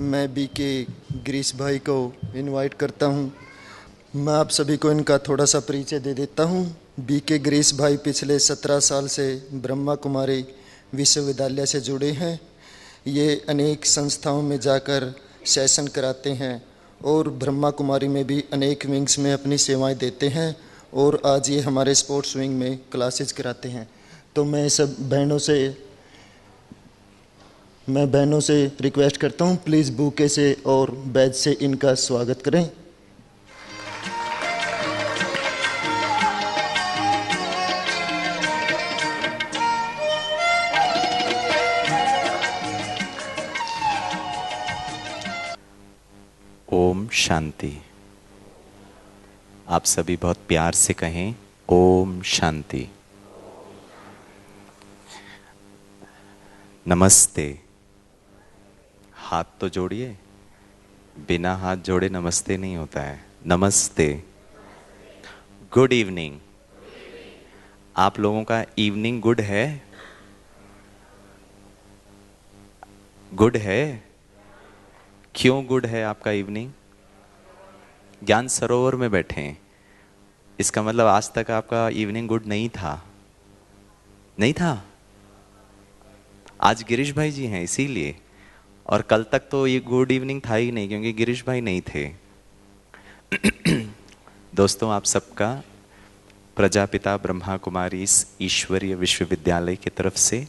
मैं बी के गिरीश भाई को इनवाइट करता हूं। मैं आप सभी को इनका थोड़ा सा परिचय दे देता हूं। बी के गिरीश भाई पिछले 17 साल से ब्रह्मा कुमारी विश्वविद्यालय से जुड़े हैं। ये अनेक संस्थाओं में जाकर सेशन कराते हैं और ब्रह्मा कुमारी में भी अनेक विंग्स में अपनी सेवाएं देते हैं और आज ये हमारे स्पोर्ट्स विंग में क्लासेज कराते हैं। तो मैं बहनों से रिक्वेस्ट करता हूं, प्लीज़ बुके से और बैज से इनका स्वागत करें। ओम शांति। आप सभी बहुत प्यार से कहें ओम शांति। नमस्ते। हाथ तो जोड़िए, बिना हाथ जोड़े नमस्ते नहीं होता है। नमस्ते। Good evening. आप लोगों का इवनिंग गुड है? गुड है? क्यों गुड है आपका इवनिंग? ज्ञान सरोवर में बैठे हैं, इसका मतलब आज तक आपका इवनिंग गुड नहीं था। नहीं था? आज गिरीश भाई जी हैं इसीलिए, और कल तक तो ये गुड इवनिंग था ही नहीं क्योंकि गिरीश भाई नहीं थे। दोस्तों, आप सबका प्रजापिता ब्रह्मा कुमारी ईश्वरीय विश्वविद्यालय की तरफ से,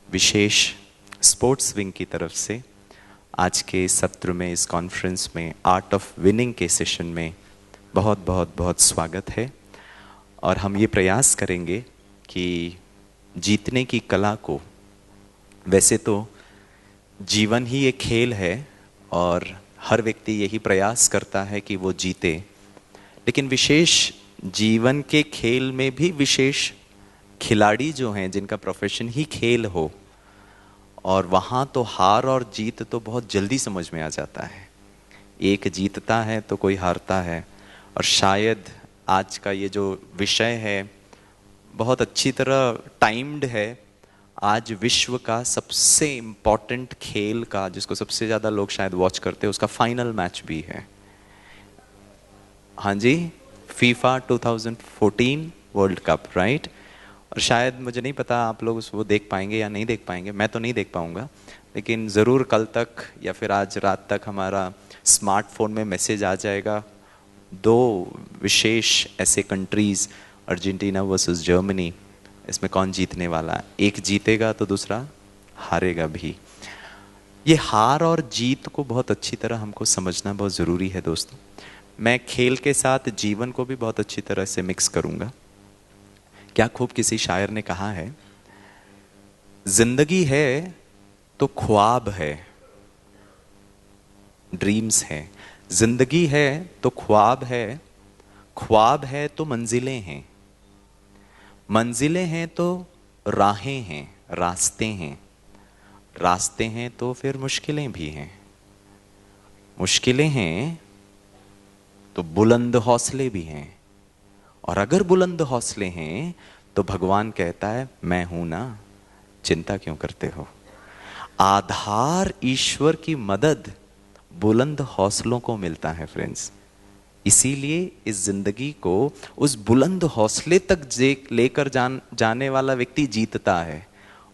विशेष स्पोर्ट्स विंग की तरफ से आज के सत्र में, इस कॉन्फ्रेंस में, आर्ट ऑफ विनिंग के सेशन में बहुत बहुत बहुत स्वागत है। और हम ये प्रयास करेंगे कि जीतने की कला को, वैसे तो जीवन ही एक खेल है और हर व्यक्ति यही प्रयास करता है कि वो जीते, लेकिन विशेष जीवन के खेल में भी विशेष खिलाड़ी जो हैं जिनका प्रोफेशन ही खेल हो, और वहाँ तो हार और जीत तो बहुत जल्दी समझ में आ जाता है। एक जीतता है तो कोई हारता है। और शायद आज का ये जो विषय है बहुत अच्छी तरह टाइम्ड है। आज विश्व का सबसे इम्पॉर्टेंट खेल का, जिसको सबसे ज़्यादा लोग शायद वॉच करते हैं, उसका फाइनल मैच भी है। हाँ जी, फीफा 2014 वर्ल्ड कप, राइट। और शायद मुझे नहीं पता आप लोग वो देख पाएंगे या नहीं देख पाएंगे। मैं तो नहीं देख पाऊंगा, लेकिन ज़रूर कल तक या फिर आज रात तक हमारा स्मार्टफोन में मैसेज आ जाएगा। दो विशेष ऐसे कंट्रीज़, अर्जेंटीना वर्सेस जर्मनी, इसमें कौन जीतने वाला है। एक जीतेगा तो दूसरा हारेगा भी। ये हार और जीत को बहुत अच्छी तरह हमको समझना बहुत ज़रूरी है दोस्तों। मैं खेल के साथ जीवन को भी बहुत अच्छी तरह से मिक्स करूँगा। क्या खूब किसी शायर ने कहा है, जिंदगी है तो ख्वाब है, ड्रीम्स है। जिंदगी है तो ख्वाब है, ख्वाब है तो मंजिलें हैं, मंजिलें हैं तो राहें हैं, रास्ते हैं, रास्ते हैं तो फिर मुश्किलें भी हैं, मुश्किलें हैं तो बुलंद हौसले भी हैं, और अगर बुलंद हौसले हैं तो भगवान कहता है मैं हूं ना, चिंता क्यों करते हो। आधार ईश्वर की मदद बुलंद हौसलों को मिलता है फ्रेंड्स। इसीलिए इस जिंदगी को उस बुलंद हौसले तक लेकर जाने वाला व्यक्ति जीतता है,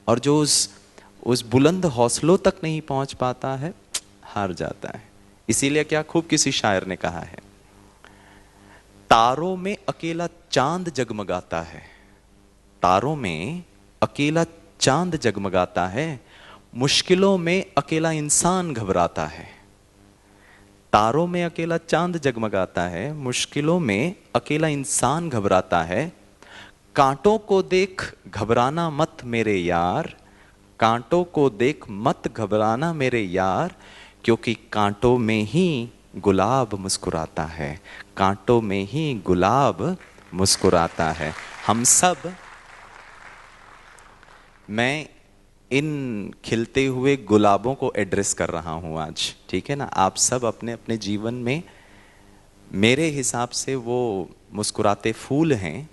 और जो उस बुलंद हौसलों तक नहीं पहुंच पाता है हार जाता है। इसीलिए क्या खूब किसी शायर ने कहा है, तारों में अकेला चांद जगमगाता है, तारों में अकेला चांद जगमगाता है, मुश्किलों में अकेला इंसान घबराता है। तारों में अकेला चांद जगमगाता है, मुश्किलों में अकेला इंसान घबराता है। कांटों को देख घबराना मत मेरे यार, कांटों को देख मत घबराना मेरे यार, क्योंकि कांटों में ही गुलाब मुस्कुराता है, कांटों में ही गुलाब मुस्कुराता है। हम सब, मैं इन खिलते हुए गुलाबों को एड्रेस कर रहा हूं आज, ठीक है ना। आप सब अपने अपने जीवन में मेरे हिसाब से वो मुस्कुराते फूल हैं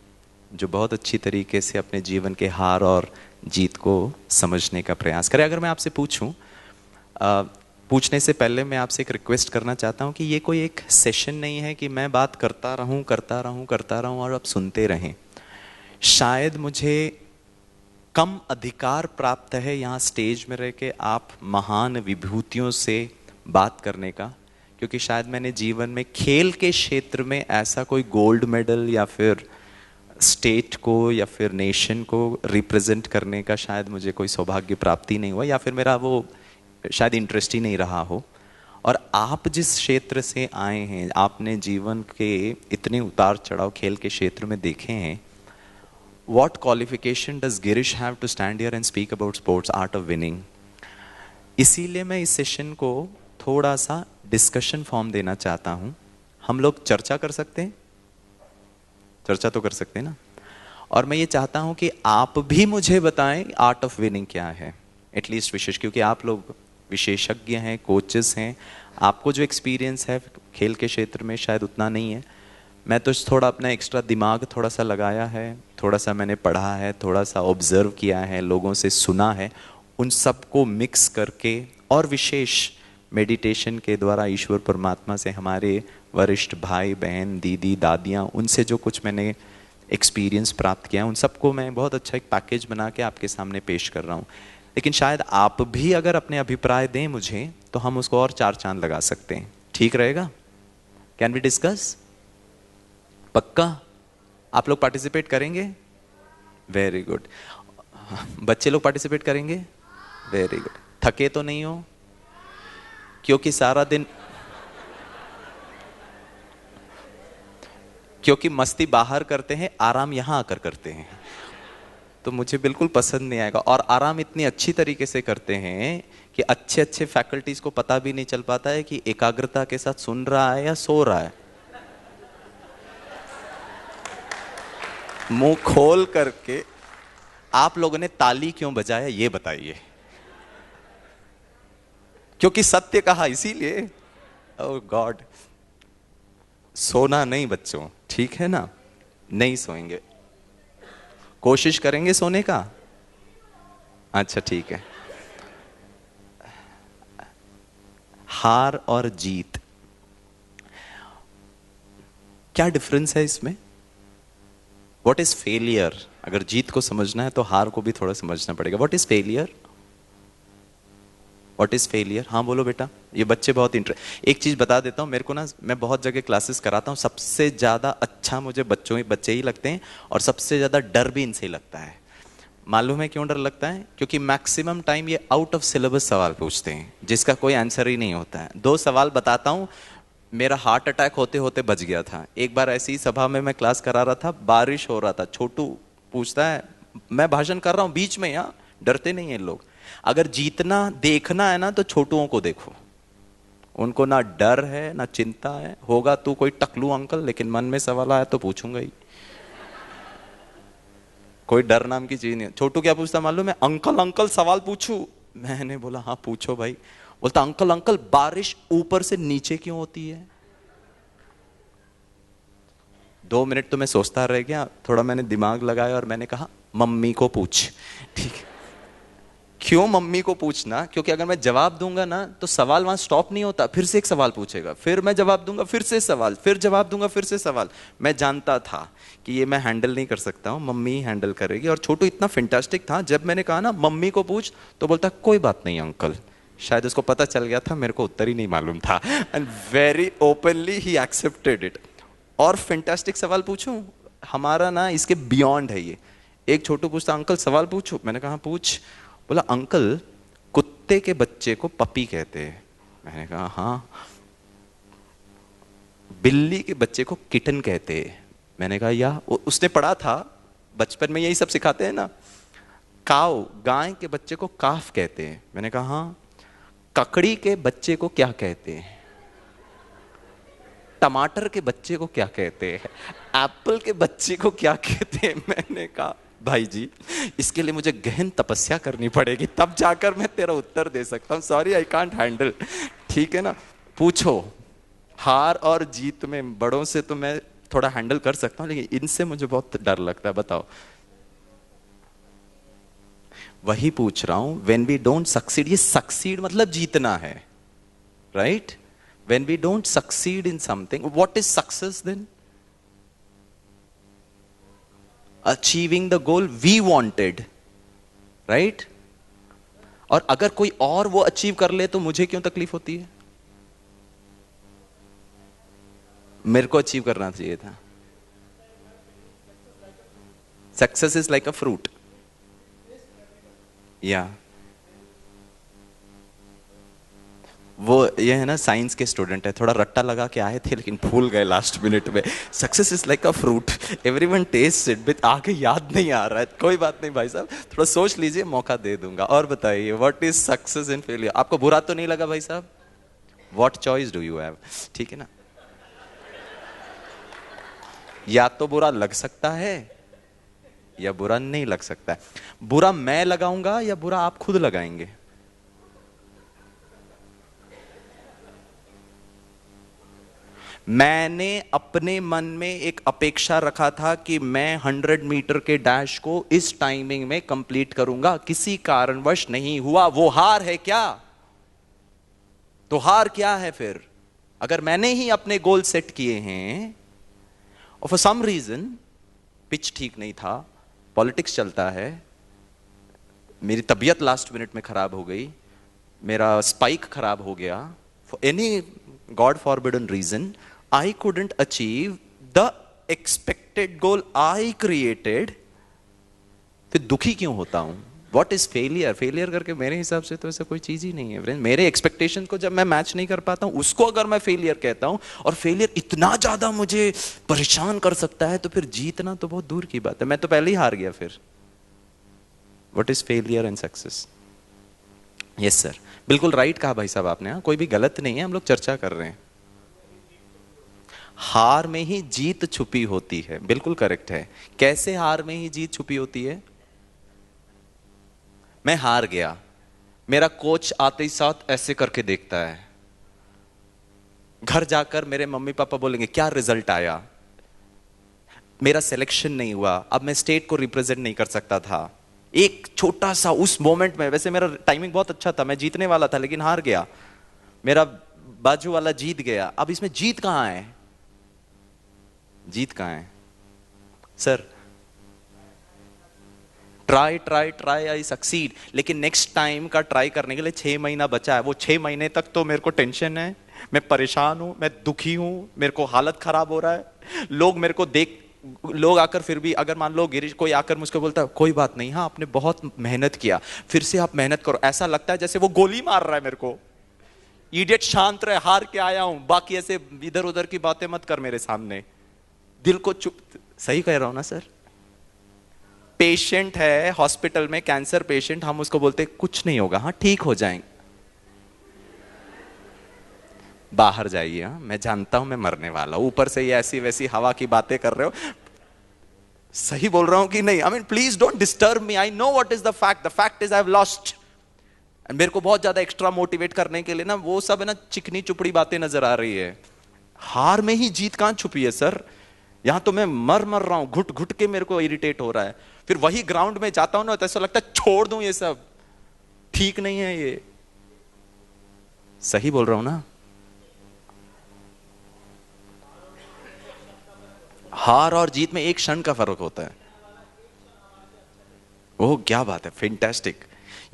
जो बहुत अच्छी तरीके से अपने जीवन के हार और जीत को समझने का प्रयास करें। अगर मैं आपसे पूछूं पूछने से पहले मैं आपसे एक रिक्वेस्ट करना चाहता हूं कि ये कोई एक सेशन नहीं है कि मैं बात करता रहूं और आप सुनते रहें। शायद मुझे कम अधिकार प्राप्त है यहाँ स्टेज में रह के आप महान विभूतियों से बात करने का, क्योंकि शायद मैंने जीवन में खेल के क्षेत्र में ऐसा कोई गोल्ड मेडल या फिर स्टेट को या फिर नेशन को रिप्रेजेंट करने का शायद मुझे कोई सौभाग्य प्राप्ति नहीं हुआ, या फिर मेरा वो शायद इंटरेस्ट ही नहीं रहा हो। और आप जिस क्षेत्र से आए हैं, आपने जीवन के इतने उतार चढ़ाव खेल के क्षेत्र में देखे हैं। What qualification does Girish have to stand here and speak about sports art of winning? इसीलिए मैं इस सेशन को थोड़ा सा डिस्कशन फॉर्म देना चाहता हूं। हम लोग चर्चा कर सकते हैं, चर्चा तो कर सकते हैं ना। और मैं ये चाहता हूं कि आप भी मुझे बताएं आर्ट ऑफ विनिंग क्या है, एटलीस्ट विशेष, क्योंकि आप लोग विशेषज्ञ हैं, कोचेस हैं, आपको जो एक्सपीरियंस है खेल के क्षेत्र में शायद उतना नहीं है। मैं तो थोड़ा अपना एक्स्ट्रा दिमाग थोड़ा सा लगाया है, थोड़ा सा मैंने पढ़ा है, थोड़ा सा ऑब्जर्व किया है, लोगों से सुना है, उन सबको मिक्स करके और विशेष मेडिटेशन के द्वारा ईश्वर परमात्मा से हमारे वरिष्ठ भाई बहन दीदी दादियाँ, उनसे जो कुछ मैंने एक्सपीरियंस प्राप्त किया है, उन सबको मैं बहुत अच्छा एक पैकेज बना के आपके सामने पेश कर रहा हूँ। लेकिन शायद आप भी अगर अपने अभिप्राय दें मुझे, तो हम उसको और चार चांद लगा सकते हैं। ठीक रहेगा? Can we discuss? पक्का आप लोग पार्टिसिपेट करेंगे? Very good. बच्चे लोग पार्टिसिपेट करेंगे? Very good. थके तो नहीं हो? क्योंकि सारा दिन, क्योंकि मस्ती बाहर करते हैं, आराम यहां आकर करते हैं, तो मुझे बिल्कुल पसंद नहीं आएगा। और आराम इतनी अच्छी तरीके से करते हैं कि अच्छे अच्छे फैकल्टीज को पता भी नहीं चल पाता है कि एकाग्रता के साथ सुन रहा है या सो रहा है। मुंह खोल करके आप लोगों ने ताली क्यों बजाया ये बताइए। क्योंकि सत्य कहा, इसीलिए। ओह गॉड, सोना नहीं बच्चों, ठीक है ना? नहीं सोएंगे, कोशिश करेंगे सोने का। अच्छा ठीक है। हार और जीत, क्या डिफरेंस है इसमें? What is failure? अगर जीत को समझना है तो हार को भी थोड़ा समझना पड़ेगा। What is failure? What is failure? हाँ बोलो बेटा, ये बच्चे बहुत एक चीज बता देता हूँ, मेरे को ना, मैं बहुत जगह क्लासेस कराता हूँ, सबसे ज्यादा अच्छा मुझे बच्चे ही लगते हैं, और सबसे ज्यादा डर भी इनसे ही लगता है। मालूम है क्यों डर लगता है? क्योंकि मैक्सिमम टाइम ये आउट ऑफ सिलेबस सवाल पूछते हैं जिसका कोई आंसर ही नहीं होता है। दो सवाल बताता हूँ, मेरा हार्ट अटैक होते होते बच गया था। एक बार ऐसी ही सभा में मैं क्लास करा रहा था, बारिश हो रहा था, छोटू पूछता है, मैं भाषण कर रहा हूँ बीच में, यहाँ डरते नहीं है लोग। अगर जीतना देखना है ना तो छोटुओं को देखो, उनको ना डर है ना चिंता है। होगा तू कोई टकलू अंकल, लेकिन मन में सवाल आया तो पूछूंगा ही। कोई डर नाम की चीज नहीं। छोटू क्या पूछता मालूम है? अंकल अंकल सवाल पूछू? मैंने बोला हाँ पूछो भाई। बोलता अंकल अंकल बारिश ऊपर से नीचे क्यों होती है? 2 मिनट तो मैं सोचता रह गया, थोड़ा मैंने दिमाग लगाया और मैंने कहा मम्मी को पूछ। ठीक है, क्यों मम्मी को पूछना? क्योंकि अगर मैं जवाब दूंगा ना तो सवाल वहां स्टॉप नहीं होता, फिर से एक सवाल पूछेगा, फिर मैं जवाब दूंगा, फिर से सवाल, फिर जवाब दूंगा, फिर से सवाल। मैं जानता था कि ये मैं हैंडल नहीं कर सकता हूं, मम्मी ही हैंडल करेगी। और छोटू इतना फैंटास्टिक था, जब मैंने कहा ना मम्मी को पूछ, तो बोलता कोई बात नहीं अंकल। शायद उसको पता चल गया था, मेरे को उत्तर ही नहीं मालूम था, and very openly he accepted it. और फैंटास्टिक सवाल पूछूं, हमारा ना इसके बियॉन्ड है ये। एक छोटू पूछता अंकल सवाल पूछूं? मैंने कहा पूछ। बोला अंकल कुत्ते के बच्चे को पपी कहते हैं। मैंने कहा हाँ। बिल्ली के बच्चे को किटन कहते हैं। मैंने कहा या। उसने पढ़ा था बचपन में, यही सब सिखाते हैं ना। काव, गाय के बच्चे को काफ कहते हैं। मैंने कहा हाँ। ककड़ी के बच्चे को क्या कहते हैं? टमाटर के बच्चे को क्या कहते हैं? एप्पल के बच्चे को क्या कहते हैं? मैंने कहा भाई जी इसके लिए मुझे गहन तपस्या करनी पड़ेगी, तब जाकर मैं तेरा उत्तर दे सकता हूं। Sorry I can't handle. ठीक है ना? पूछो। हार और जीत में बड़ों से तो मैं थोड़ा हैंडल कर सकता हूं, लेकिन इनसे मुझे बहुत डर लगता है। बताओ। वही पूछ रहा हूं, व्हेन वी डोंट सक्सीड, ये सक्सीड मतलब जीतना है। right? When we don't succeed in something, what is success then? Achieving the goal we wanted, right? और अगर कोई और वो अचीव कर ले तो मुझे क्यों तकलीफ होती है? मेरे को अचीव करना चाहिए था. Success is like a fruit. Yeah. वो ये है ना, साइंस के स्टूडेंट है, थोड़ा रट्टा लगा के आए थे लेकिन भूल गए लास्ट मिनट में. Success is like a fruit, everyone taste it, but आगे याद नहीं आ रहा है. कोई बात नहीं भाई साहब, थोड़ा सोच लीजिए, मौका दे दूंगा. और बताइए, what is success in failure? आपको बुरा तो नहीं लगा भाई साहब? What choice do you have? ठीक है ना, या तो बुरा लग सकता है या बुरा नहीं लग सकता है. बुरा मैं लगाऊंगा या बुरा आप खुद लगाएंगे? मैंने अपने मन में एक अपेक्षा रखा था कि मैं 100 मीटर के डैश को इस टाइमिंग में कंप्लीट करूंगा, किसी कारणवश नहीं हुआ. वो हार है क्या? तो हार क्या है फिर? अगर मैंने ही अपने गोल सेट किए हैं और फॉर सम रीजन पिच ठीक नहीं था, पॉलिटिक्स चलता है, मेरी तबीयत लास्ट मिनट में खराब हो गई, मेरा स्पाइक खराब हो गया, for any god forbidden reason I couldn't achieve the expected goal I created. फिर दुखी क्यों होता हूं? What is failure? फेलियर करके मेरे हिसाब से तो ऐसा कोई चीज ही नहीं है फ्रेंड. मेरे एक्सपेक्टेशन को जब मैं मैच नहीं कर पाता हूं, उसको अगर मैं फेलियर कहता हूं, और फेलियर इतना ज्यादा मुझे परेशान कर सकता है, तो फिर जीतना तो बहुत दूर की बात है. मैं तो पहले ही हार गया फिर. What is failure and success? Yes sir, बिल्कुल राइट कहा भाई साहब आपने. कोई भी गलत नहीं है, हम लोग चर्चा कर रहे हैं. हार में ही जीत छुपी होती है, बिल्कुल करेक्ट है. कैसे हार में ही जीत छुपी होती है? मैं हार गया, मेरा कोच आते ही साथ ऐसे करके देखता है, घर जाकर मेरे मम्मी पापा बोलेंगे क्या रिजल्ट आया? मेरा सिलेक्शन नहीं हुआ, अब मैं स्टेट को रिप्रेजेंट नहीं कर सकता था. एक छोटा सा उस मोमेंट में, वैसे मेरा टाइमिंग बहुत अच्छा था, मैं जीतने वाला था, लेकिन हार गया. मेरा बाजू वाला जीत गया. अब इसमें जीत कहां है? जीत कहां है sir? Try try try, I succeed. लेकिन नेक्स्ट टाइम का ट्राई करने के लिए 6 महीना बचा है. वो 6 महीने तक तो मेरे को टेंशन है, मैं परेशान हूं, मैं दुखी हूं, मेरे को हालत खराब हो रहा है. लोग मेरे को देख, लोग आकर फिर भी, अगर मान लो गिरीश कोई आकर मुझको बोलता है कोई बात नहीं, हाँ आपने बहुत मेहनत किया, फिर से आप मेहनत करो, ऐसा लगता है जैसे वो गोली मार रहा है मेरे को. इडियट शांत रहे, हार के आया हूं, बाकी ऐसे इधर उधर की बातें मत कर मेरे सामने. दिल को चुप. सही कह रहा हूं ना सर? पेशेंट है हॉस्पिटल में, कैंसर पेशेंट, हम उसको बोलते कुछ नहीं होगा, हाँ ठीक हो जाएंगे. बाहर जाइए, हाँ मैं जानता हूं मैं मरने वाला हूं, ऊपर से ये ऐसी वैसी हवा की बातें कर रहे हो. सही बोल रहा हूं कि नहीं? I mean please don't disturb me, I know what is the fact is I have lost. मेरे को बहुत ज्यादा एक्स्ट्रा मोटिवेट करने के लिए ना वो सब है ना चिकनी चुपड़ी बातें नजर आ रही है. हार में ही जीत कहां छुपी है सर? यहां तो मैं मर रहा हूं, घुट घुट के मेरे को इरिटेट हो रहा है. फिर वही ग्राउंड में जाता हूं ना तो ऐसा लगता है छोड़ दूं, ये सब ठीक नहीं है ये. सही बोल रहा हूं ना? हार और जीत में एक क्षण का फर्क होता है. ओह क्या बात है, फैंटास्टिक.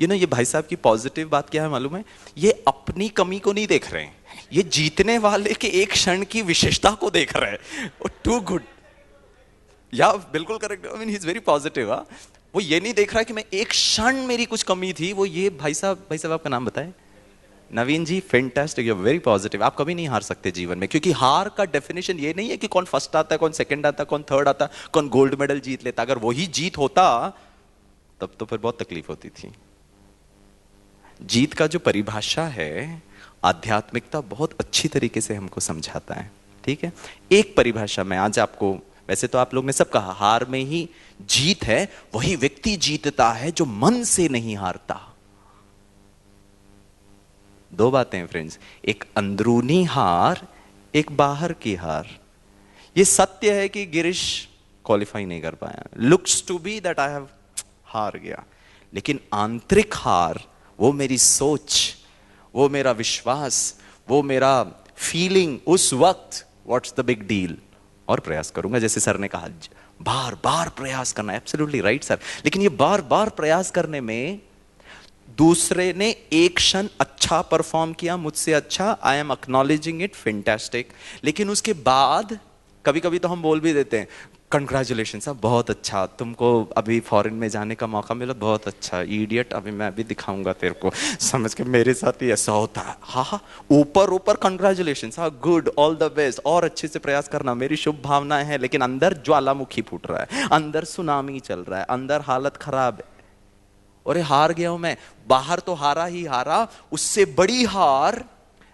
ये भाई साहब की पॉजिटिव बात क्या है मालूम है? ये अपनी कमी को नहीं देख रहे हैं, ये जीतने वाले के एक क्षण की विशेषता को देख रहे हैं. Too good. या बिल्कुल correct. I mean he is very positive. वो ये नहीं देख रहा कि मैं एक क्षण मेरी कुछ कमी थी. वो ये भाई साहब आपका नाम बताएं? Naveen ji. Fantastic, you are very positive. आप कभी नहीं हार सकते जीवन में, क्योंकि हार का डेफिनेशन ये नहीं है कि कौन फर्स्ट आता है, कौन सेकंड आता है, कौन थर्ड आता है, कौन गोल्ड मेडल जीत लेता. अगर वही जीत होता तब तो फिर बहुत तकलीफ होती थी. जीत का जो परिभाषा है आध्यात्मिकता बहुत अच्छी तरीके से हमको समझाता है. ठीक है, एक परिभाषा मैं आज आपको, वैसे तो आप लोग ने सब कहा हार में ही जीत है, वही व्यक्ति जीतता है जो मन से नहीं हारता. दो बातें हैं फ्रेंड्स, एक अंदरूनी हार, एक बाहर की हार. ये सत्य है कि गिरीश क्वालिफाई नहीं कर पाया, looks to be that I have हार गया, लेकिन आंतरिक हार, वो मेरी सोच, वो मेरा विश्वास, वो मेरा फीलिंग उस वक्त, व्हाट्स द बिग डील, और प्रयास करूंगा। जैसे सर ने कहा बार बार प्रयास करना, एब्सोल्युटली राइट सर। लेकिन ये बार बार प्रयास करने में दूसरे ने एक क्षण अच्छा परफॉर्म किया, मुझसे अच्छा, I am acknowledging it, fantastic, लेकिन उसके बाद कभी कभी तो हम बोल भी देते हैं कंग्रेचुलेशन साहब, बहुत अच्छा, तुमको अभी फॉरेन में जाने का मौका मिला, बहुत अच्छा इडियट, अभी मैं अभी दिखाऊंगा तेरे को, समझ के। मेरे साथ ही ऐसा होता है, हाँ हाँ, ऊपर ऊपर कंग्रेचुलेशन साहब, गुड, ऑल द बेस्ट, और अच्छे से प्रयास करना, मेरी शुभ भावनाएं हैं, लेकिन अंदर ज्वालामुखी फूट रहा है, अंदर सुनामी चल रहा है, अंदर हालत खराब है। अरे हार गया हूं मैं, बाहर तो हारा ही हारा, उससे बड़ी हार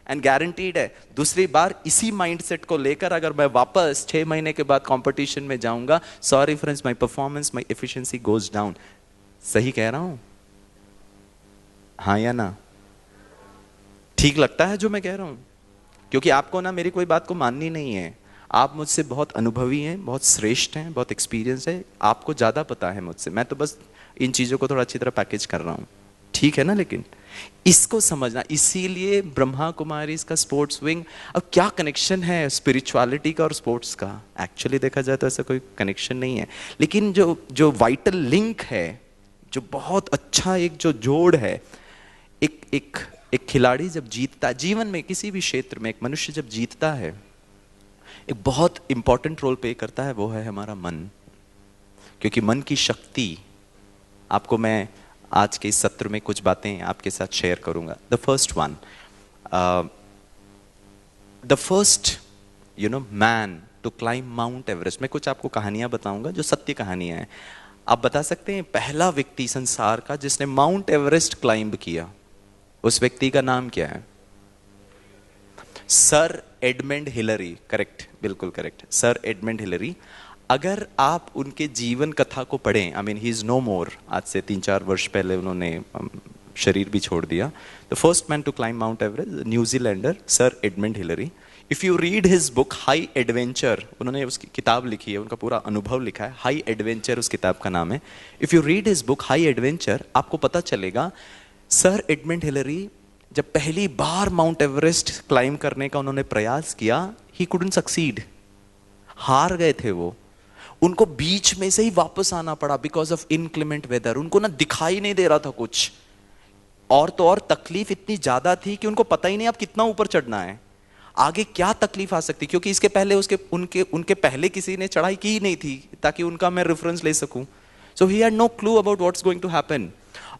एंड गारंटीड है दूसरी बार इसी माइंडसेट को लेकर अगर मैं वापस 6 महीने के बाद कंपटीशन में जाऊंगा, sorry friends, my performance, my efficiency goes down. सही कह रहा हूं? हाँ या ना? ठीक लगता है जो मैं कह रहा हूं? क्योंकि आपको ना मेरी कोई बात को माननी नहीं है, आप मुझसे बहुत अनुभवी हैं, बहुत श्रेष्ठ हैं, बहुत एक्सपीरियंस है, आपको ज्यादा पता है मुझसे, मैं तो बस इन चीजों को थोड़ा अच्छी तरह पैकेज कर रहा हूं, ठीक है ना? लेकिन इसको समझना, इसीलिए ब्रह्मा कुमारी का स्पोर्ट्स विंग। अब क्या कनेक्शन है स्पिरिचुअलिटी का और स्पोर्ट्स का? एक्चुअली देखा जाए तो ऐसा कोई कनेक्शन नहीं है, लेकिन जो जो वाइटल लिंक है, जो बहुत अच्छा एक जो जोड़ है, एक एक एक खिलाड़ी जब जीतता जीवन में किसी भी क्षेत्र में, एक मनुष्य जब जीतता है, एक बहुत इंपॉर्टेंट रोल प्ले करता है, वो है हमारा मन। क्योंकि मन की शक्ति, आपको मैं आज के इस सत्र में कुछ बातें आपके साथ शेयर करूंगा। The first one, the first man to climb Mount Everest. मैं कुछ आपको कहानियां बताऊंगा जो सत्य कहानियां हैं। आप बता सकते हैं पहला व्यक्ति संसार का जिसने माउंट एवरेस्ट क्लाइंब किया, उस व्यक्ति का नाम क्या है? Sir Edmund Hillary. करेक्ट, बिल्कुल करेक्ट, सर एडमंड हिलरी। अगर आप उनके जीवन कथा को पढ़ें, I mean he is no more, आज से 3-4 वर्ष पहले उन्होंने शरीर भी छोड़ दिया। The first man to climb Mount Everest, New Zealander sir Edmund Hillary. If you read his book high adventure, उन्होंने उसकी किताब लिखी है, उनका पूरा अनुभव लिखा है, हाई एडवेंचर उस किताब का नाम है। If you read his book high adventure, आपको पता चलेगा सर एडमंड हिलरी जब पहली बार माउंट एवरेस्ट क्लाइंब करने का उन्होंने प्रयास किया, ही कुडंट सक्सीड, हार गए थे वो। उनको बीच में से ही वापस आना पड़ा बिकॉज ऑफ इनक्लेमेंट वेदर। उनको ना दिखाई नहीं दे रहा था कुछ, और तो और तकलीफ इतनी ज्यादा थी कि उनको पता ही नहीं अब कितना ऊपर चढ़ना है, आगे क्या तकलीफ आ सकती, क्योंकि इसके पहले उनके पहले किसी ने चढ़ाई की ही नहीं थी ताकि उनका मैं रेफरेंस ले सकूं। So he had no clue about what's going to happen.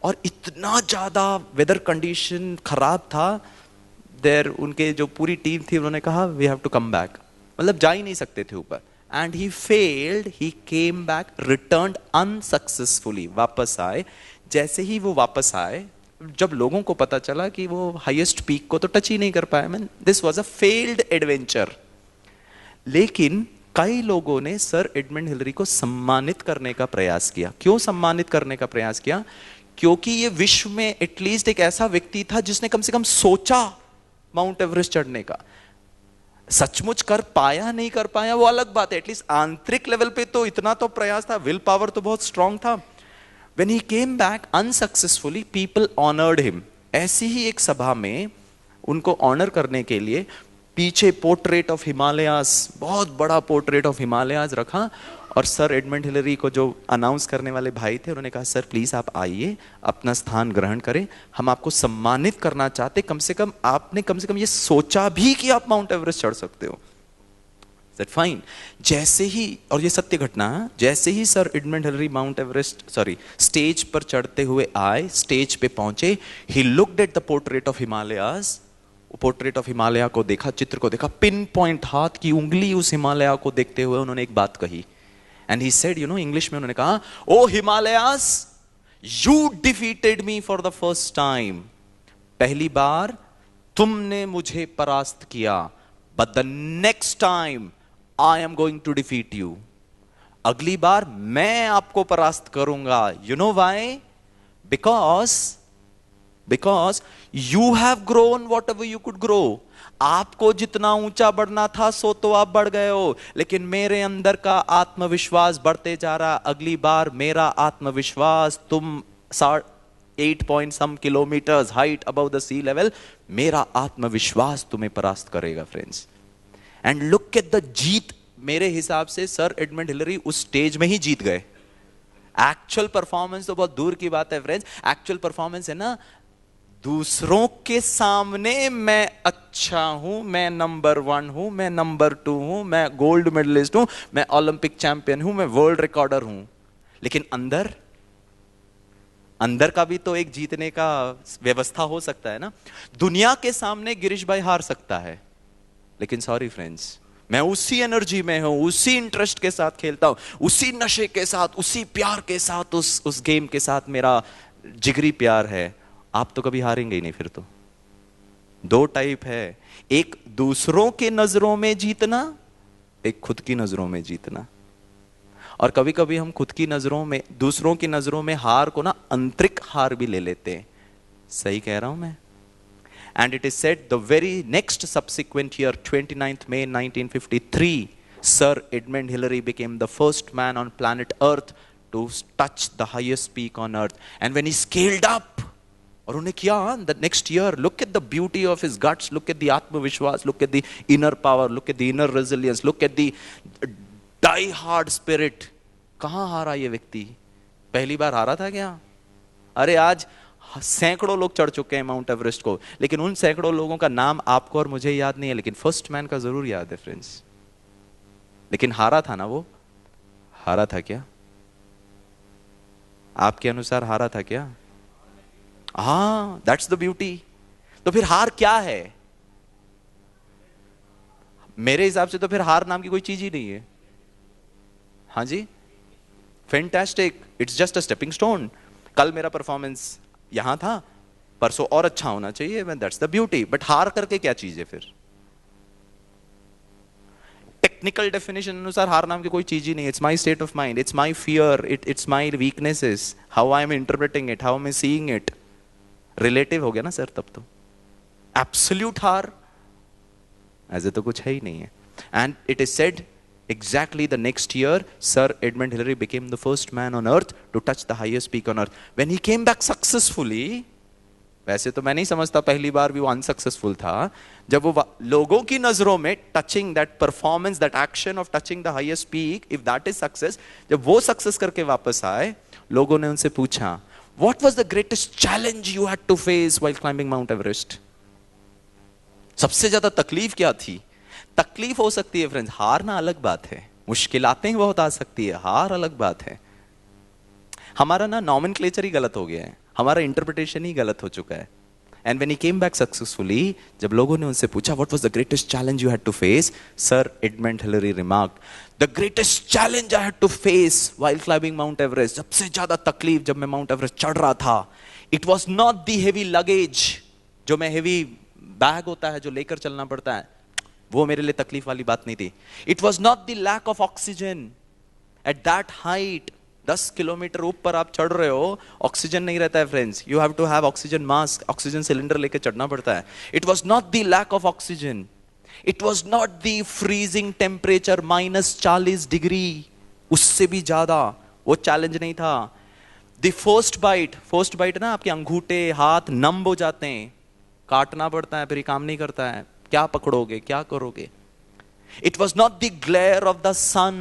और इतना ज्यादा वेदर कंडीशन खराब था देयर, उनके जो पूरी टीम थी उन्होंने कहा we have to come back, मतलब जा ही नहीं सकते थे ऊपर। And he failed, he came back, returned unsuccessfully, वापस आए। जैसे ही वो वापस आए, जब लोगों को पता चला कि वो हाईएस्ट पीक को तो टच ही नहीं कर पाए, man this was a failed adventure. लेकिन कई लोगों ने सर एडमंड हिलरी को सम्मानित करने का प्रयास किया। क्यों सम्मानित करने का प्रयास किया? क्योंकि ये विश्व में एटलीस्ट एक ऐसा व्यक्ति था जिसने कम से कम सोचा माउंट एवरेस्ट चढ़ने का। सचमुच कर पाया नहीं कर पाया वो अलग बात है, एटलीस्ट आंतरिक लेवल पे तो इतना तो प्रयास था, विल पावर तो बहुत स्ट्रांग था। When he came back unsuccessfully, people honored him. ऐसी ही एक सभा में उनको ऑनर करने के लिए पीछे पोर्ट्रेट ऑफ हिमालयास, बहुत बड़ा पोर्ट्रेट ऑफ हिमालयास रखा, और सर एडमंड हिलरी को जो अनाउंस करने वाले भाई थे उन्होंने कहा सर प्लीज आप आइए, अपना स्थान ग्रहण करें, हम आपको सम्मानित करना चाहते, कम से कम आपने कम से कम ये सोचा भी कि आप माउंट एवरेस्ट चढ़ सकते हो। That fine. जैसे ही, और ये सत्य घटना है, जैसे ही sir Edmund Hillary Mount Everest stage पर चढ़ते हुए आए, स्टेज पे पहुंचे, he looked at the portrait of Himalayas, portrait of Himalaya को देखा, चित्र को देखा, पिन पॉइंट हाथ की उंगली उस हिमालय को देखते हुए उन्होंने एक बात कही। एंड ही सेड, इंग्लिश में उन्होंने कहा, oh Himalayas, you defeated me for the first time, पहली बार तुमने मुझे परास्त किया, but the next time I am going to defeat you. अगली बार मैं आपको परास्त करूंगा। You know why? Because you have grown whatever you could grow. आपको जितना ऊंचा बढ़ना था सो तो आप बढ़ गए हो, लेकिन मेरे अंदर का आत्मविश्वास बढ़ते जा रहा। अगली बार मेरा आत्मविश्वास तुम 8 point some kilometres height above the sea level, मेरा आत्मविश्वास तुम्हें परास्त करेगा friends. And look at the जीत। मेरे हिसाब से सर एडमंड हिलरी उस स्टेज में ही जीत गए। एक्चुअल परफॉर्मेंस तो बहुत दूर की बात है फ्रेंड्स। एक्चुअल परफॉर्मेंस है ना, दूसरों के सामने मैं अच्छा हूं, मैं नंबर 1 हूं, मैं नंबर 2 हूं, मैं गोल्ड मेडलिस्ट हूं, मैं ओलंपिक चैंपियन हूं, मैं वर्ल्ड रिकॉर्डर हूं। लेकिन अंदर अंदर का भी तो एक जीतने का व्यवस्था हो सकता है ना। दुनिया के सामने गिरीश भाई हार सकता है, लेकिन सॉरी फ्रेंड्स, मैं उसी एनर्जी में हूं, उसी इंटरेस्ट के साथ खेलता हूं, उसी नशे के साथ, उसी प्यार के साथ, उस गेम के साथ मेरा जिगरी प्यार है। आप तो कभी हारेंगे ही नहीं। फिर तो दो टाइप है, एक दूसरों के नजरों में जीतना, एक खुद की नजरों में जीतना। और कभी कभी हम खुद की नजरों में, दूसरों की नजरों में हार को ना आंतरिक हार भी ले लेते हैं। सही कह रहा हूं मैं? And it is said the very next subsequent year, 29th May 1953, Sir Edmund Hillary became the first man on planet Earth to touch the highest peak on Earth. And when he scaled up, और उन्हें किया, the next year, look at the beauty of his guts, look at the Atmavishwas, look at the inner power, look at the inner resilience, look at the die hard spirit. कहाँ हारा ये व्यक्ति? पहली बार हारा था क्या? अरे आज सैकड़ों लोग चढ़ चुके हैं माउंट एवरेस्ट को, लेकिन उन सैकड़ों लोगों का नाम आपको और मुझे याद नहीं है, लेकिन फर्स्ट मैन का जरूर याद है फ्रेंड्स। लेकिन हारा था ना वो? हारा था क्या? आपके अनुसार हारा था क्या? हाँ, दैट्स द ब्यूटी। तो फिर हार क्या है? मेरे हिसाब से तो फिर हार नाम की कोई चीज ही नहीं है। हाँ जी, fantastic, it's just a stepping stone. कल मेरा परफॉर्मेंस यहां था, परसों और अच्छा होना चाहिए, दैट्स द ब्यूटी। बट हार करके क्या चीज है फिर? टेक्निकल डेफिनेशन अनुसार हार नाम की कोई चीज ही नहीं। It's my state of mind, it's my fear, it's my weaknesses, how I am interpreting it, how I am seeing it. Relative हो गया ना सर तब तो। एब्सोल्यूट हार ऐसे तो कुछ है ही नहीं है। And it is said exactly the next year, Sir Edmund Hillary became the first man on earth to touch the highest peak on earth. When he came back successfully, वैसे तो मैं नहीं समझता पहली बार भी वो अनसक्सेसफुल था, जब वो लोगों की नजरों में touching that performance, that action of touching the highest peak, if that is success, जब वो सक्सेस करके वापस आए, लोगों ने उनसे पूछा, what was the greatest challenge you had to face while climbing Mount Everest? सबसे ज्यादा तकलीफ क्या थी? तकलीफ हो सकती है फ्रेंड्स, हारना अलग बात है, मुश्किलातें बहुत आ सकती है, हार अलग बात है। हमारा ना नॉमेनक्लेचर ही गलत हो गया है, हमारा इंटरप्रिटेशन ही गलत हो चुका है। And when he came back successfully, जब लोगों ने उनसे पूछा what was the greatest challenge you had to face, sir Edmund Hillary remarked, the greatest challenge I had to face while climbing Mount Everest, सबसे ज्यादा तकलीफ जब मैं माउंट एवरेस्ट चढ़ रहा था, it was not the heavy luggage, जो मैं हेवी बैग होता है जो लेकर चलना पड़ता है, वो मेरे लिए तकलीफ वाली बात नहीं थी। It was not the lack of oxygen at that height. 10 kilometre ऊपर आप चढ़ रहे हो, ऑक्सीजन नहीं रहता है friends, you have to have oxygen mask, oxygen cylinder लेके चढ़ना पड़ता है। It was not the lack of oxygen, it was not the freezing temperature -40 degree, उससे भी ज्यादा वो चैलेंज नहीं था। द फर्स्ट बाइट ना, आपके अंगूठे हाथ नम हो जाते हैं, काटना पड़ता है, फिर ये काम नहीं करता है, क्या पकड़ोगे, क्या करोगे। It was not the glare of the sun,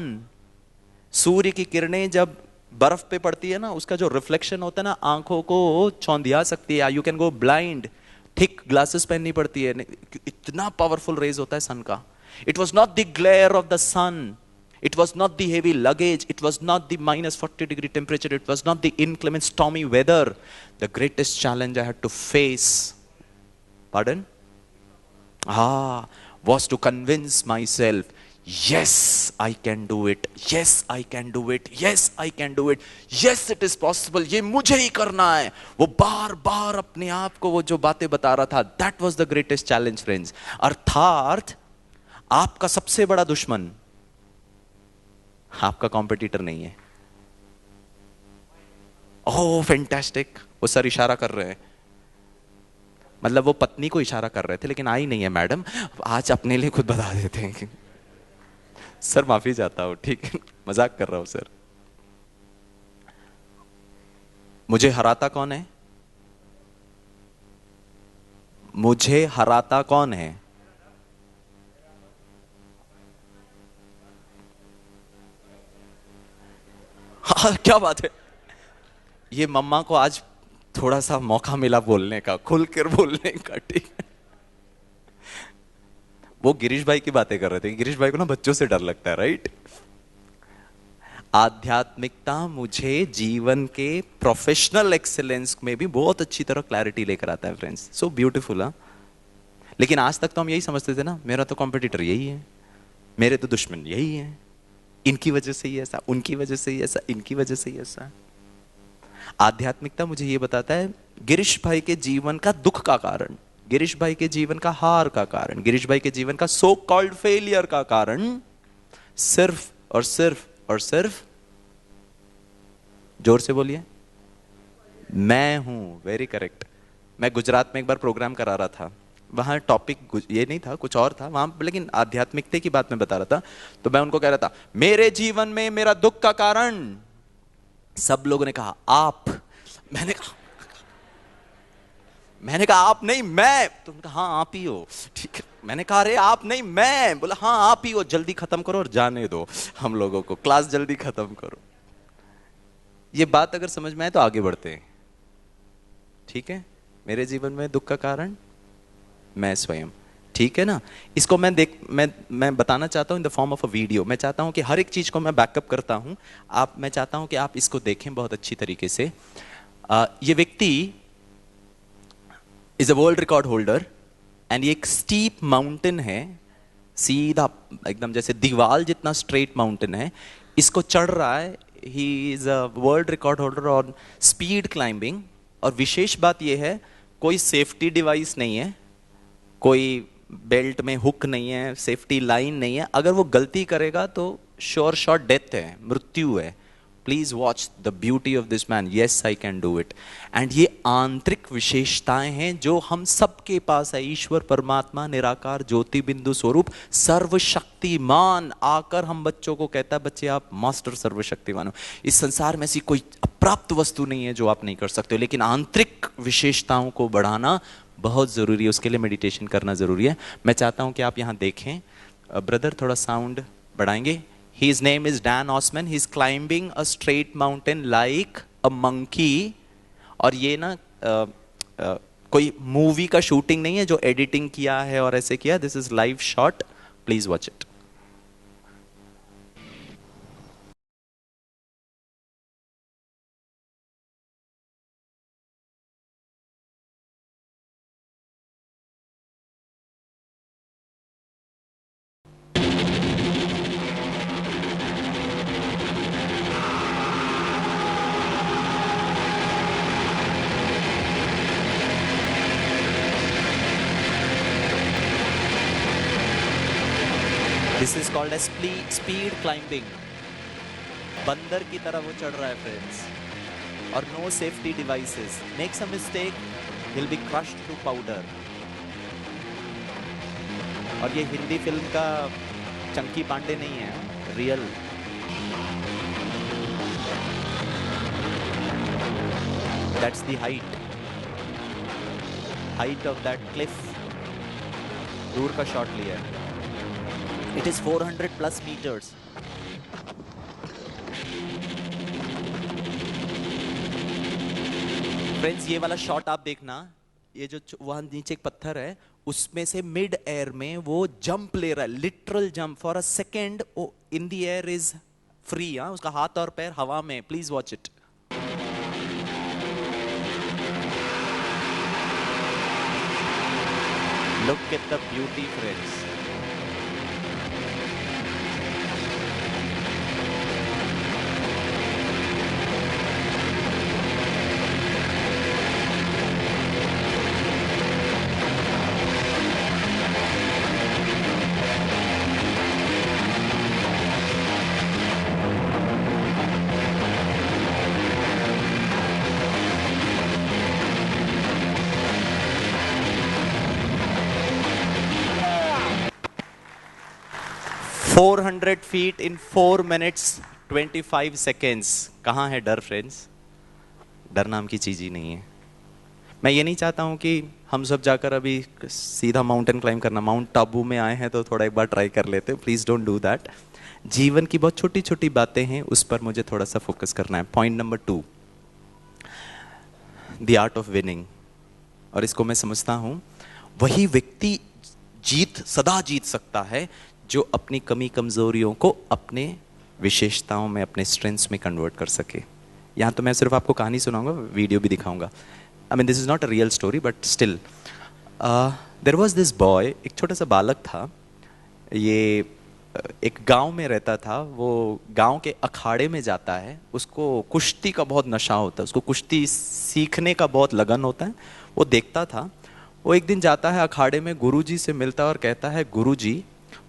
सूर्य की किरणें जब बर्फ पे पड़ती है ना, उसका जो रिफ्लेक्शन होता है ना, आंखों को चौंधिया सकती है, you can go blind, thick glasses पहननी पड़ती है, इतना पावरफुल रेज होता है सन का। It was not the glare of the sun, it was not the heavy luggage, it was not the -40 degree temperature, it was not the inclement stormy weather. The greatest challenge I had to face, pardon, was to convince myself, yes I can do it, yes I can do it, yes I can do it, yes it is possible, ये मुझे ही करना है। वो बार बार अपने आप को वो जो बातें बता रहा था, that was the greatest challenge friends। अर्थात आपका सबसे बड़ा दुश्मन आपका कॉम्पिटिटर नहीं है। ओह फैंटास्टिक, वो सर इशारा कर रहे हैं, मतलब वो पत्नी को इशारा कर रहे थे, लेकिन आई नहीं है मैडम, आज अपने लिए खुद बता देते हैं। सर माफी चाहता हूं, ठीक है, मजाक कर रहा हूं सर। मुझे हराता कौन है? मुझे हराता कौन है? हाँ, क्या बात है। ये मम्मा को आज थोड़ा सा मौका मिला बोलने का, खुलकर बोलने का, ठीक है। वो गिरीश भाई की बातें कर रहे थे। गिरीश भाई को ना बच्चों से डर लगता है, राइट? आध्यात्मिकता मुझे जीवन के प्रोफेशनल एक्सेलेंस में भी बहुत अच्छी तरह क्लैरिटी लेकर आता है फ्रेंड्स। So beautiful. हाँ, लेकिन आज तक तो हम यही समझते थे ना, मेरा तो कॉम्पिटिटर यही है, मेरे तो दुश्मन यही है, इनकी वजह से ही ऐसा, उनकी वजह से ही ऐसा, इनकी वजह से ही ऐसा। आध्यात्मिकता मुझे ये बताता है गिरीश भाई के जीवन का दुख का कारण, गिरीश भाई के जीवन का हार का कारण, गिरीश भाई के जीवन का सो कॉल्ड फेलियर का कारण सिर्फ और सिर्फ और सिर्फ, जोर से बोलिए, मैं हूं। Very correct. मैं गुजरात में एक बार प्रोग्राम करा रहा था, वहां टॉपिक ये नहीं था, कुछ और था वहां, लेकिन आध्यात्मिकता की बात मैं बता रहा था। तो मैं उनको कह रहा था मेरे जीवन में मेरा दुख का कारण, सब लोगों ने कहा आप। मैंने कहा आप नहीं मैं। तो उन्होंने कहा हाँ आप ही हो। ठीक है, मैंने कहा अरे आप नहीं मैं। बोला हाँ आप ही हो, जल्दी खत्म करो और जाने दो हम लोगों को, क्लास जल्दी खत्म करो। ये बात अगर समझ में आए तो आगे बढ़ते हैं, ठीक है। मेरे जीवन में दुख का कारण मैं स्वयं, ठीक है ना। इसको मैं बताना चाहता हूं in the form of a video. मैं चाहता हूं कि हर एक चीज को मैं बैकअप करता हूं। मैं चाहता हूं कि आप इसको देखें बहुत अच्छी तरीके से। ये व्यक्ति is a world record holder and ये एक स्टीप माउंटेन है, सीधा एकदम जैसे दीवार जितना स्ट्रेट माउंटेन है, इसको चढ़ रहा है। He is a world record holder on speed climbing. और विशेष बात यह है, कोई सेफ्टी डिवाइस नहीं है, कोई बेल्ट में हुक नहीं है, सेफ्टी लाइन नहीं है। अगर वो गलती करेगा तो श्योर शॉट डेथ है, मृत्यु है। Please watch the beauty of this man, yes I can do it. And ये आंतरिक विशेषताएं हैं जो हम सबके पास है। ईश्वर परमात्मा निराकार ज्योति बिंदु स्वरूप सर्वशक्तिमान आकर हम बच्चों को कहता है बच्चे आप मास्टर सर्वशक्तिमान हो। इस संसार में ऐसी कोई अप्राप्त वस्तु नहीं है जो आप नहीं कर सकते हो, लेकिन आंतरिक विशेषताओं को बढ़ाना बहुत जरूरी है, उसके लिए मेडिटेशन करना जरूरी है। मैं चाहता हूं कि आप यहां देखें। ब्रदर थोड़ा साउंड बढ़ाएंगे। His name is Dan Osman. He's climbing a straight mountain like a monkey. और ये ना कोई मूवी का शूटिंग नहीं है जो एडिटिंग किया है और ऐसे किया। This is live shot, please watch it. This is called edge speed climbing. बंदर की तरह वो चढ़ रहा है फ्रेंड्स, और no safety devices. Makes a mistake, will be crushed to powder. और ये हिंदी फिल्म का चंकी पांडे नहीं है, real. That's the height of that cliff. दूर का शॉट लिया है। It is 400 plus meters. Friends ये वाला शॉट आप देखना, ये जो वहां नीचे एक पत्थर है उसमें से मिड एयर में वो जंप ले रहा है, literal jump. For a second in the air is free. उसका हाथ और पैर हवा में। Please watch it. Look at the beauty friends. Four 400 feet in 4 minutes 25 seconds। कहां है डर फ्रेंड्स? डर नाम की चीज ही नहीं है। मैं ये नहीं चाहता हूँ कि हम सब जाकर अभी सीधा माउंटेन क्लाइंब करना, माउंट टाबू में आए हैं तो थोड़ा एक बार ट्राई कर लेते, प्लीज़ डोंट डू दैट। जीवन की बहुत छोटी छोटी बातें हैं, उस पर मुझे थोड़ा सा फोकस करना है। Point number 2, the art of winning. और इसको मैं समझता हूँ वही व्यक्ति सदा जीत सकता है जो अपनी कमी कमजोरियों को अपने विशेषताओं में, अपने स्ट्रेंथ्स में कन्वर्ट कर सके। यहाँ तो मैं सिर्फ आपको कहानी सुनाऊंगा, वीडियो भी दिखाऊंगा। I mean this is not a real story but still there was this boy, एक छोटा सा बालक था। ये एक गांव में रहता था। वो गांव के अखाड़े में जाता है, उसको कुश्ती का बहुत नशा होता है, उसको कुश्ती सीखने का बहुत लगन होता है। वो देखता था। वो एक दिन जाता है अखाड़े में, गुरुजी से मिलता है और कहता है, गुरुजी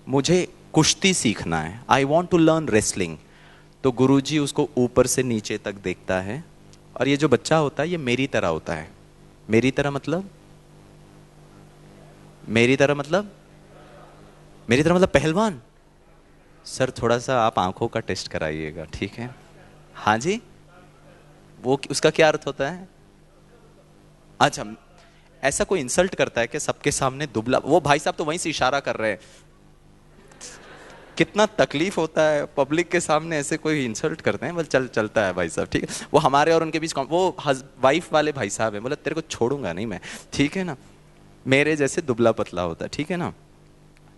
मुझे कुश्ती सीखना है, I want to learn wrestling. तो गुरुजी उसको ऊपर से नीचे तक देखता है। और ये जो बच्चा होता है ये मेरी तरह होता है। मेरी तरह मतलब, मेरी तरह मतलब, मेरी तरह मतलब पहलवान। सर थोड़ा सा आप आंखों का टेस्ट कराइएगा, ठीक है? हाँ जी, वो उसका क्या अर्थ होता है? अच्छा, ऐसा कोई इंसल्ट करता है कि सबके सामने दुबला? वो भाई साहब तो वहीं से इशारा कर रहे हैं। कितना तकलीफ होता है पब्लिक के सामने ऐसे कोई इंसल्ट करते हैं। बोले चलता है भाई साहब, ठीक है। वो हमारे और उनके बीच वो वाइफ वाले भाई साहब है। बोले तेरे को छोड़ूंगा नहीं मैं, ठीक है ना? मेरे जैसे दुबला पतला होता है, ठीक है ना?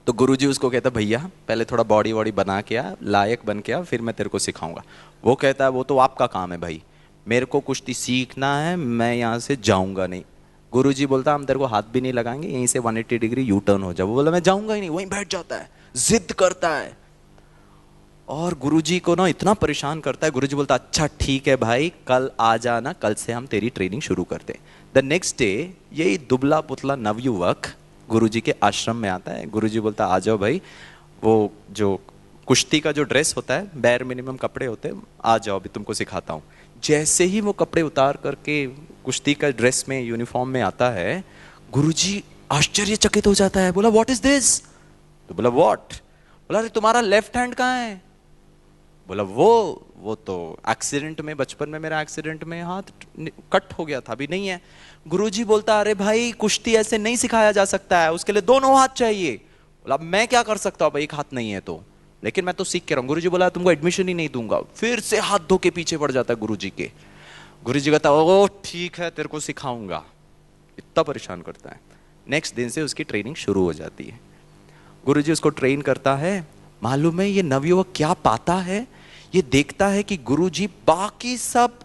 तो गुरुजी उसको कहता, भैया पहले थोड़ा बॉडी वॉडी बना के आ, लायक बन के आ, फिर मैं तेरे को सिखाऊंगा। वो कहता है वो तो आपका काम है भाई, मेरे को कुश्ती सीखना है, मैं यहाँ से जाऊंगा नहीं। गुरुजी बोलता हम तेरे को हाथ भी नहीं लगाएंगे, यहीं से 180 डिग्री यू टर्न हो जाओ। वो बोला मैं जाऊंगा ही नहीं, वहीं बैठ जाता है, जिद करता है। और गुरुजी को ना इतना परेशान करता है। गुरुजी बोलता अच्छा ठीक है भाई, कल आ जाना, कल से हम तेरी ट्रेनिंग शुरू करते हैं। द नेक्स्ट डे यही दुबला पुतला नवयुवक गुरुजी के आश्रम में आता है। गुरुजी बोलता आ जाओ भाई, वो जो कुश्ती का जो ड्रेस होता है, बेयर मिनिमम कपड़े होते हैं, आ जाओ अभी तुमको सिखाता हूँ। जैसे ही वो कपड़े उतार करके कुश्ती का ड्रेस में, यूनिफॉर्म में आता है, गुरुजी आश्चर्यचकित हो जाता है। बोला व्हाट इज दिस? तो बोला व्हाट? बोला अरे तुम्हारा लेफ्ट हैंड कहाँ है? बोला वो तो एक्सीडेंट में, बचपन में मेरा एक्सीडेंट में हाथ कट हो गया था, अभी नहीं है। गुरुजी बोलता अरे भाई कुश्ती ऐसे नहीं सिखाया जा सकता है, उसके लिए दोनों हाथ चाहिए। बोला मैं क्या कर सकता हूँ भाई, एक हाथ नहीं है तो, लेकिन मैं तो सीख के रहा हूँ। गुरुजी बोला तुमको एडमिशन ही नहीं दूंगा। फिर से हाथ धो के पीछे पड़ जाता है गुरुजी के। गुरुजी कहता ओ ठीक है तेरे को सिखाऊंगा। इतना परेशान करता है। नेक्स्ट दिन से उसकी ट्रेनिंग शुरू हो जाती है। गुरुजी उसको ट्रेन करता है। मालूम है ये नवयुवक क्या पाता है? ये देखता है कि गुरुजी बाकी सब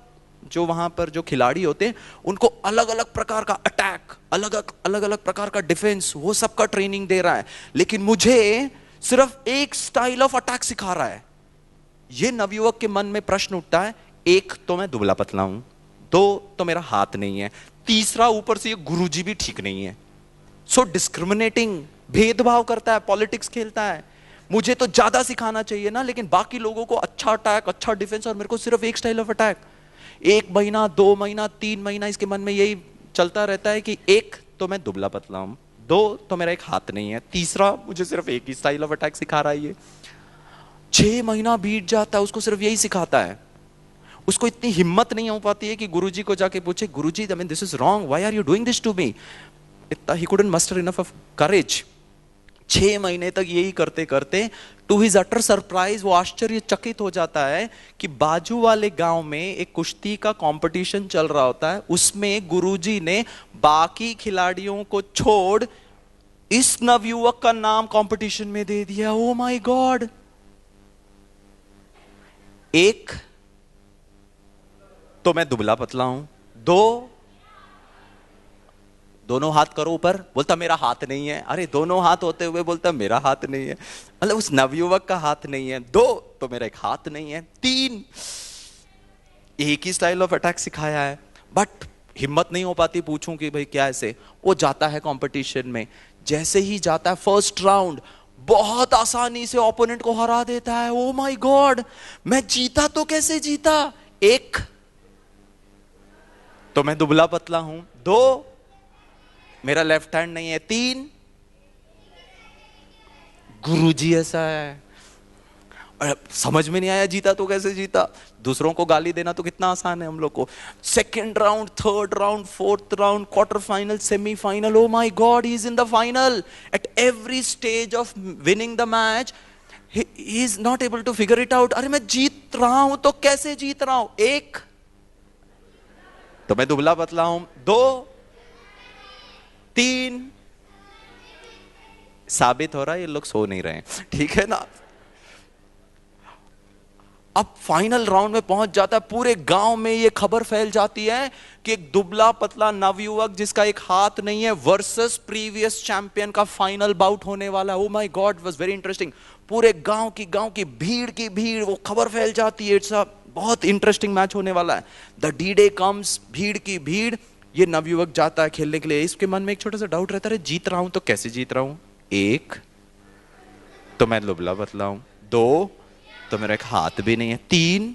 जो वहां पर जो खिलाड़ी होते हैं उनको अलग अलग प्रकार का अटैक, अलग अलग प्रकार का डिफेंस, वो सबका ट्रेनिंग दे रहा है, लेकिन मुझे सिर्फ एक स्टाइल ऑफ अटैक सिखा रहा है। ये नवयुवक के मन में प्रश्न उठता है, एक तो मैं दुबला पतला हूं, दो तो मेरा हाथ नहीं है, तीसरा ऊपर से ये गुरुजी भी ठीक नहीं है। सो डिस्क्रिमिनेटिंग, भेदभाव करता है, पॉलिटिक्स खेलता है। मुझे तो ज्यादा सिखाना चाहिए ना, लेकिन बाकी लोगों को अच्छा अटैक, अच्छा डिफेंस, और मेरे को सिर्फ एक स्टाइल ऑफ अटैक। 1 महीना, 2 महीना, 3 महीना इसके मन में यही चलता रहता है कि एक तो मैं दुबला पतला हूं, दो तो मेरा एक हाथ नहीं है, तीसरा मुझे सिर्फ एक ही स्टाइल ऑफ अटैक सिखा रहा है ये। 6 महीना बीत जाता है, उसको सिर्फ यही सिखाता है। उसको इतनी हिम्मत नहीं हो पाती है कि गुरुजी को जाके पूछे, guruji I mean this is wrong, why are you doing this to me? इतना he couldn't muster enough of courage. 6 महीने तक यही करते करते टू हिज अटर सरप्राइज वो आश्चर्यचकित हो जाता है कि बाजू वाले गांव में एक कुश्ती का कंपटीशन चल रहा होता है। उसमें गुरुजी ने बाकी खिलाड़ियों को छोड़ इस नवयुवक का नाम कंपटीशन में दे दिया। Oh my God! एक तो मैं दुबला पतला हूं, दो दोनों हाथ करो ऊपर, बोलता मेरा हाथ नहीं है। अरे दोनों हाथ होते हुए बोलता मेरा हाथ नहीं है, मतलब उस नवयुवक का हाथ नहीं है। 2 तो मेरा एक हाथ नहीं है। 3 एक ही स्टाइल ऑफ अटैक सिखाया है, बट हिम्मत नहीं हो पाती पूछूं कि भाई क्या ऐसे। वो जाता है कंपटीशन में, जैसे ही जाता है फर्स्ट राउंड बहुत आसानी से ओपोनेंट को हरा देता है। Oh my God! मैं जीता तो कैसे जीता? एक तो मैं दुबला पतला हूं, 2 मेरा लेफ्ट हैंड नहीं है, 3 गुरुजी ऐसा है। समझ में नहीं आया जीता तो कैसे जीता। दूसरों को गाली देना तो कितना आसान है हम लोग को। Second round, third round, fourth round, quarter final, semifinal, oh my God, he is in the final. At every stage of winning the match he is not able to figure it out। अरे मैं जीत रहा हूं तो कैसे जीत रहा हूं? एक तो मैं दुबला पतला हूं, 2 3 साबित हो रहा है ये लोग सो नहीं रहे, ठीक है ना। अब फाइनल राउंड में पहुंच जाता है, पूरे गांव में ये खबर फैल जाती है कि एक दुबला पतला नवयुवक जिसका एक हाथ नहीं है वर्सेस प्रीवियस चैंपियन का फाइनल बाउट होने वाला है। Oh my God, was very interesting. पूरे गांव की भीड़ वो खबर फैल जाती है, इट्स अ बहुत इंटरेस्टिंग मैच होने वाला है। द डी डे कम्स, भीड़ की भीड़, ये नवयुवक जाता है खेलने के लिए। इसके मन में एक छोटा सा डाउट रहता है, जीत रहा हूं तो कैसे जीत रहा हूं? 1 तो मैं दुबला पतला हूं, 2 तो मेरा एक हाथ भी नहीं है, 3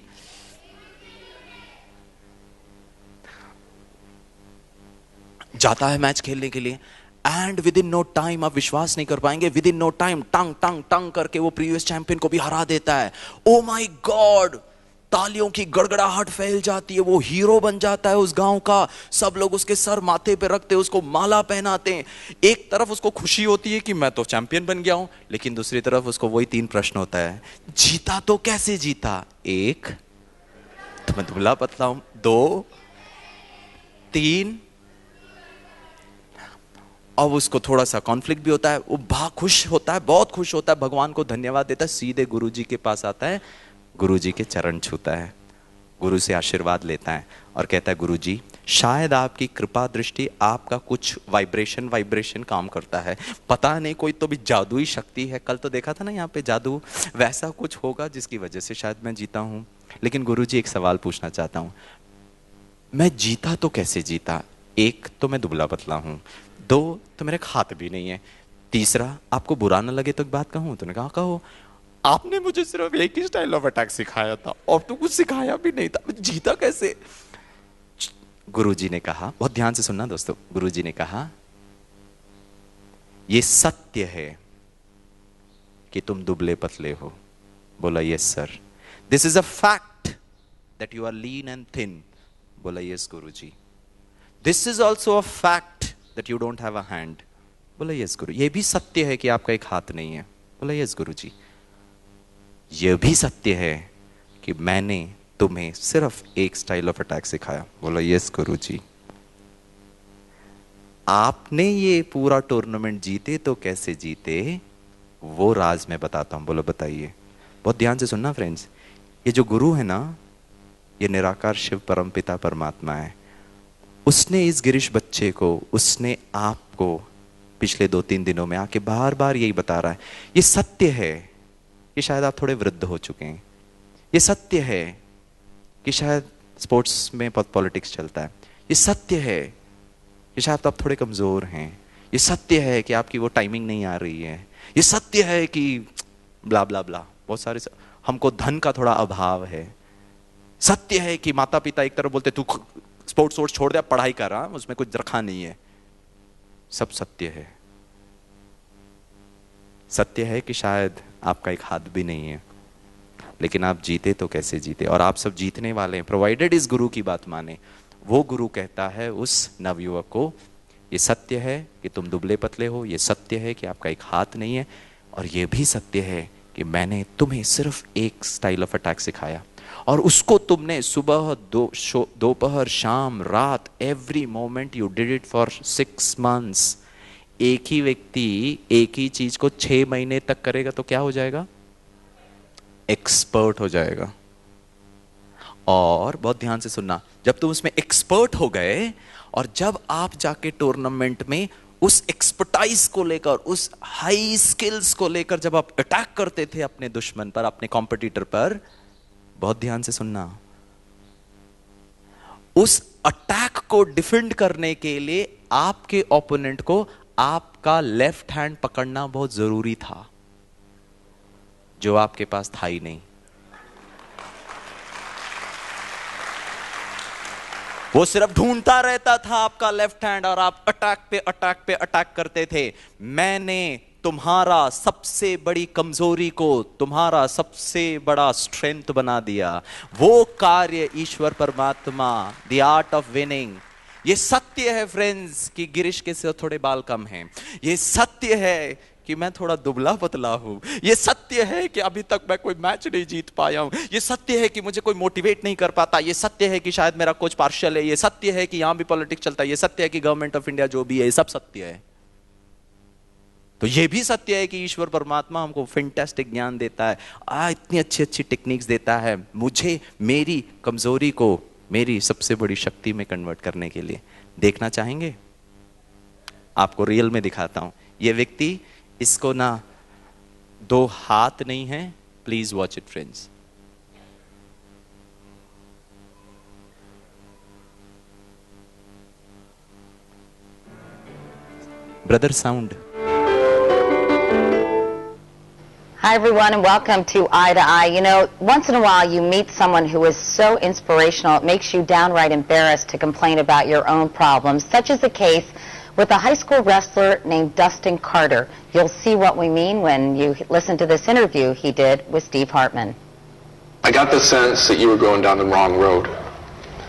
जाता है मैच खेलने के लिए and within no time, आप विश्वास नहीं कर पाएंगे, विद इन नो टाइम टंग टंग टंग करके वो प्रीवियस चैंपियन को भी हरा देता है। ओ माय गॉड, तालियों की गड़गड़ाहट फैल जाती है, वो हीरो बन जाता है उस गांव का। सब लोग उसके सर माथे पे रखते हैं, उसको माला पहनाते हैं। एक तरफ उसको खुशी होती है कि मैं तो चैंपियन बन गया हूं, लेकिन दूसरी तरफ उसको वही 3 प्रश्न होता है, जीता तो कैसे जीता? 1 तो मैं दुबला पतला हूं, 2 3 अब उसको थोड़ा सा कॉन्फ्लिक्ट भी होता है। वो खुश होता है, बहुत खुश होता है, भगवान को धन्यवाद देता है, सीधे गुरुजी के पास आता है, गुरुजी के चरण छूता है, गुरु से आशीर्वाद लेता है और कहता है, गुरुजी शायद आपकी कृपा दृष्टि, आपका कुछ वाइब्रेशन काम करता है, पता नहीं कोई तो भी जादुई शक्ति है। कल तो देखा था ना यहाँ पे जादू, वैसा कुछ होगा जिसकी वजह से शायद मैं जीता हूँ। लेकिन गुरुजी एक सवाल पूछना चाहता हूँ, मैं जीता तो कैसे जीता? 1 तो मैं दुबला पतला हूँ, 2 तो मेरे हाथ भी नहीं है, तीसरा आपको बुरा ना लगे तो एक बात कहूँ? तूने कहा कहो। आपने मुझे सिर्फ एक ही स्टाइल ऑफ अटैक सिखाया था और तो कुछ सिखाया भी नहीं था, जीता कैसे? गुरुजी ने कहा, बहुत ध्यान से सुनना दोस्तों, गुरुजी ने कहा, ये सत्य है कि तुम दुबले पतले हो। बोला yes sir. This is a fact that you are lean and thin. बोला yes guruji. This is also a fact that you don't have a hand. बोला यस गुरु। ये भी सत्य है कि आपका एक हाथ नहीं है। बोला यस गुरुजी। यह भी सत्य है कि मैंने तुम्हें सिर्फ एक स्टाइल ऑफ अटैक सिखाया। बोला यस गुरुजी। आपने ये पूरा टूर्नामेंट जीते तो कैसे जीते, वो राज मैं बताता हूं। बोलो बताइए। बहुत ध्यान से सुनना फ्रेंड्स, ये जो गुरु है ना, ये निराकार शिव परमपिता परमात्मा है। उसने इस गिरीश बच्चे को, उसने आपको पिछले 2-3 दिनों में आके बार बार यही बता रहा है। ये सत्य है कि शायद आप थोड़े वृद्ध हो चुके हैं। ये सत्य है कि शायद स्पोर्ट्स में पॉलिटिक्स चलता है। ये सत्य है कि शायद आप थोड़े कमजोर हैं। ये सत्य है कि आपकी वो टाइमिंग नहीं आ रही है। ये सत्य है कि ब्ला ब्ला ब्ला, बहुत सारे हमको धन का थोड़ा अभाव है। सत्य है कि माता पिता एक तरफ बोलते तू स्पोर्ट्स छोड़ दे, पढ़ाई कर रहा, उसमें कुछ रखा नहीं है। सब सत्य है। सत्य है कि शायद आपका एक हाथ भी नहीं है, लेकिन आप जीते तो कैसे जीते। और आप सब जीतने वाले हैं, प्रोवाइडेड इस गुरु की बात माने। वो गुरु कहता है उस नवयुवक को, ये सत्य है कि तुम दुबले पतले हो, ये सत्य है कि आपका एक हाथ नहीं है, और ये भी सत्य है कि मैंने तुम्हें सिर्फ एक स्टाइल ऑफ अटैक सिखाया, और उसको तुमने सुबह, दोपहर, शाम, रात, every moment you did it for 6 months। एक ही व्यक्ति एक ही चीज को 6 महीने तक करेगा तो क्या हो जाएगा? एक्सपर्ट हो जाएगा। और बहुत ध्यान से सुनना, जब तुम उसमें एक्सपर्ट हो गए और जब आप जाके टूर्नामेंट में उस एक्सपर्टाइज को लेकर, उस हाई स्किल्स को लेकर जब आप अटैक करते थे अपने दुश्मन पर, अपने कॉम्पिटिटर पर, बहुत ध्यान से सुनना, उस अटैक को डिफेंड करने के लिए आपके ओपोनेंट को आपका लेफ्ट हैंड पकड़ना बहुत जरूरी था, जो आपके पास था ही नहीं। वो सिर्फ ढूंढता रहता था आपका लेफ्ट हैंड, और आप अटैक पे अटैक पे अटैक करते थे। मैंने तुम्हारा सबसे बड़ी कमजोरी को तुम्हारा सबसे बड़ा स्ट्रेंथ बना दिया। वो कार्य ईश्वर परमात्मा, द आर्ट ऑफ विनिंग। ये सत्य है फ्रेंड्स कि गिरीश के से थोड़े बाल कम हैं। ये सत्य है कि मैं थोड़ा दुबला पतला हूं। ये सत्य है कि अभी तक मैं कोई मैच नहीं जीत पाया हूं। ये सत्य है कि मुझे कोई मोटिवेट नहीं कर पाता। ये सत्य है कि शायद मेरा कोच पार्शियल है। ये सत्य है कि यहां भी पॉलिटिक्स चलता है। ये सत्य है कि गवर्नमेंट ऑफ इंडिया जो भी है, ये सब सत्य है। तो ये भी सत्य है कि ईश्वर परमात्मा हमको फैंटास्टिक ज्ञान देता है, इतनी अच्छी अच्छी टेक्निक्स देता है मुझे मेरी कमजोरी को मेरी सबसे बड़ी शक्ति में कन्वर्ट करने के लिए। देखना चाहेंगे? आपको रियल में दिखाता हूं। ये व्यक्ति, इसको ना 2 हाथ नहीं है। Please watch it friends. Brother sound. Hi everyone and welcome to Eye to Eye. You know, once in a while you meet someone who is so inspirational it makes you downright embarrassed to complain about your own problems. Such is the case with a high school wrestler named Dustin Carter. You'll see what we mean when you listen to this interview he did with Steve Hartman. I got the sense that you were going down the wrong road.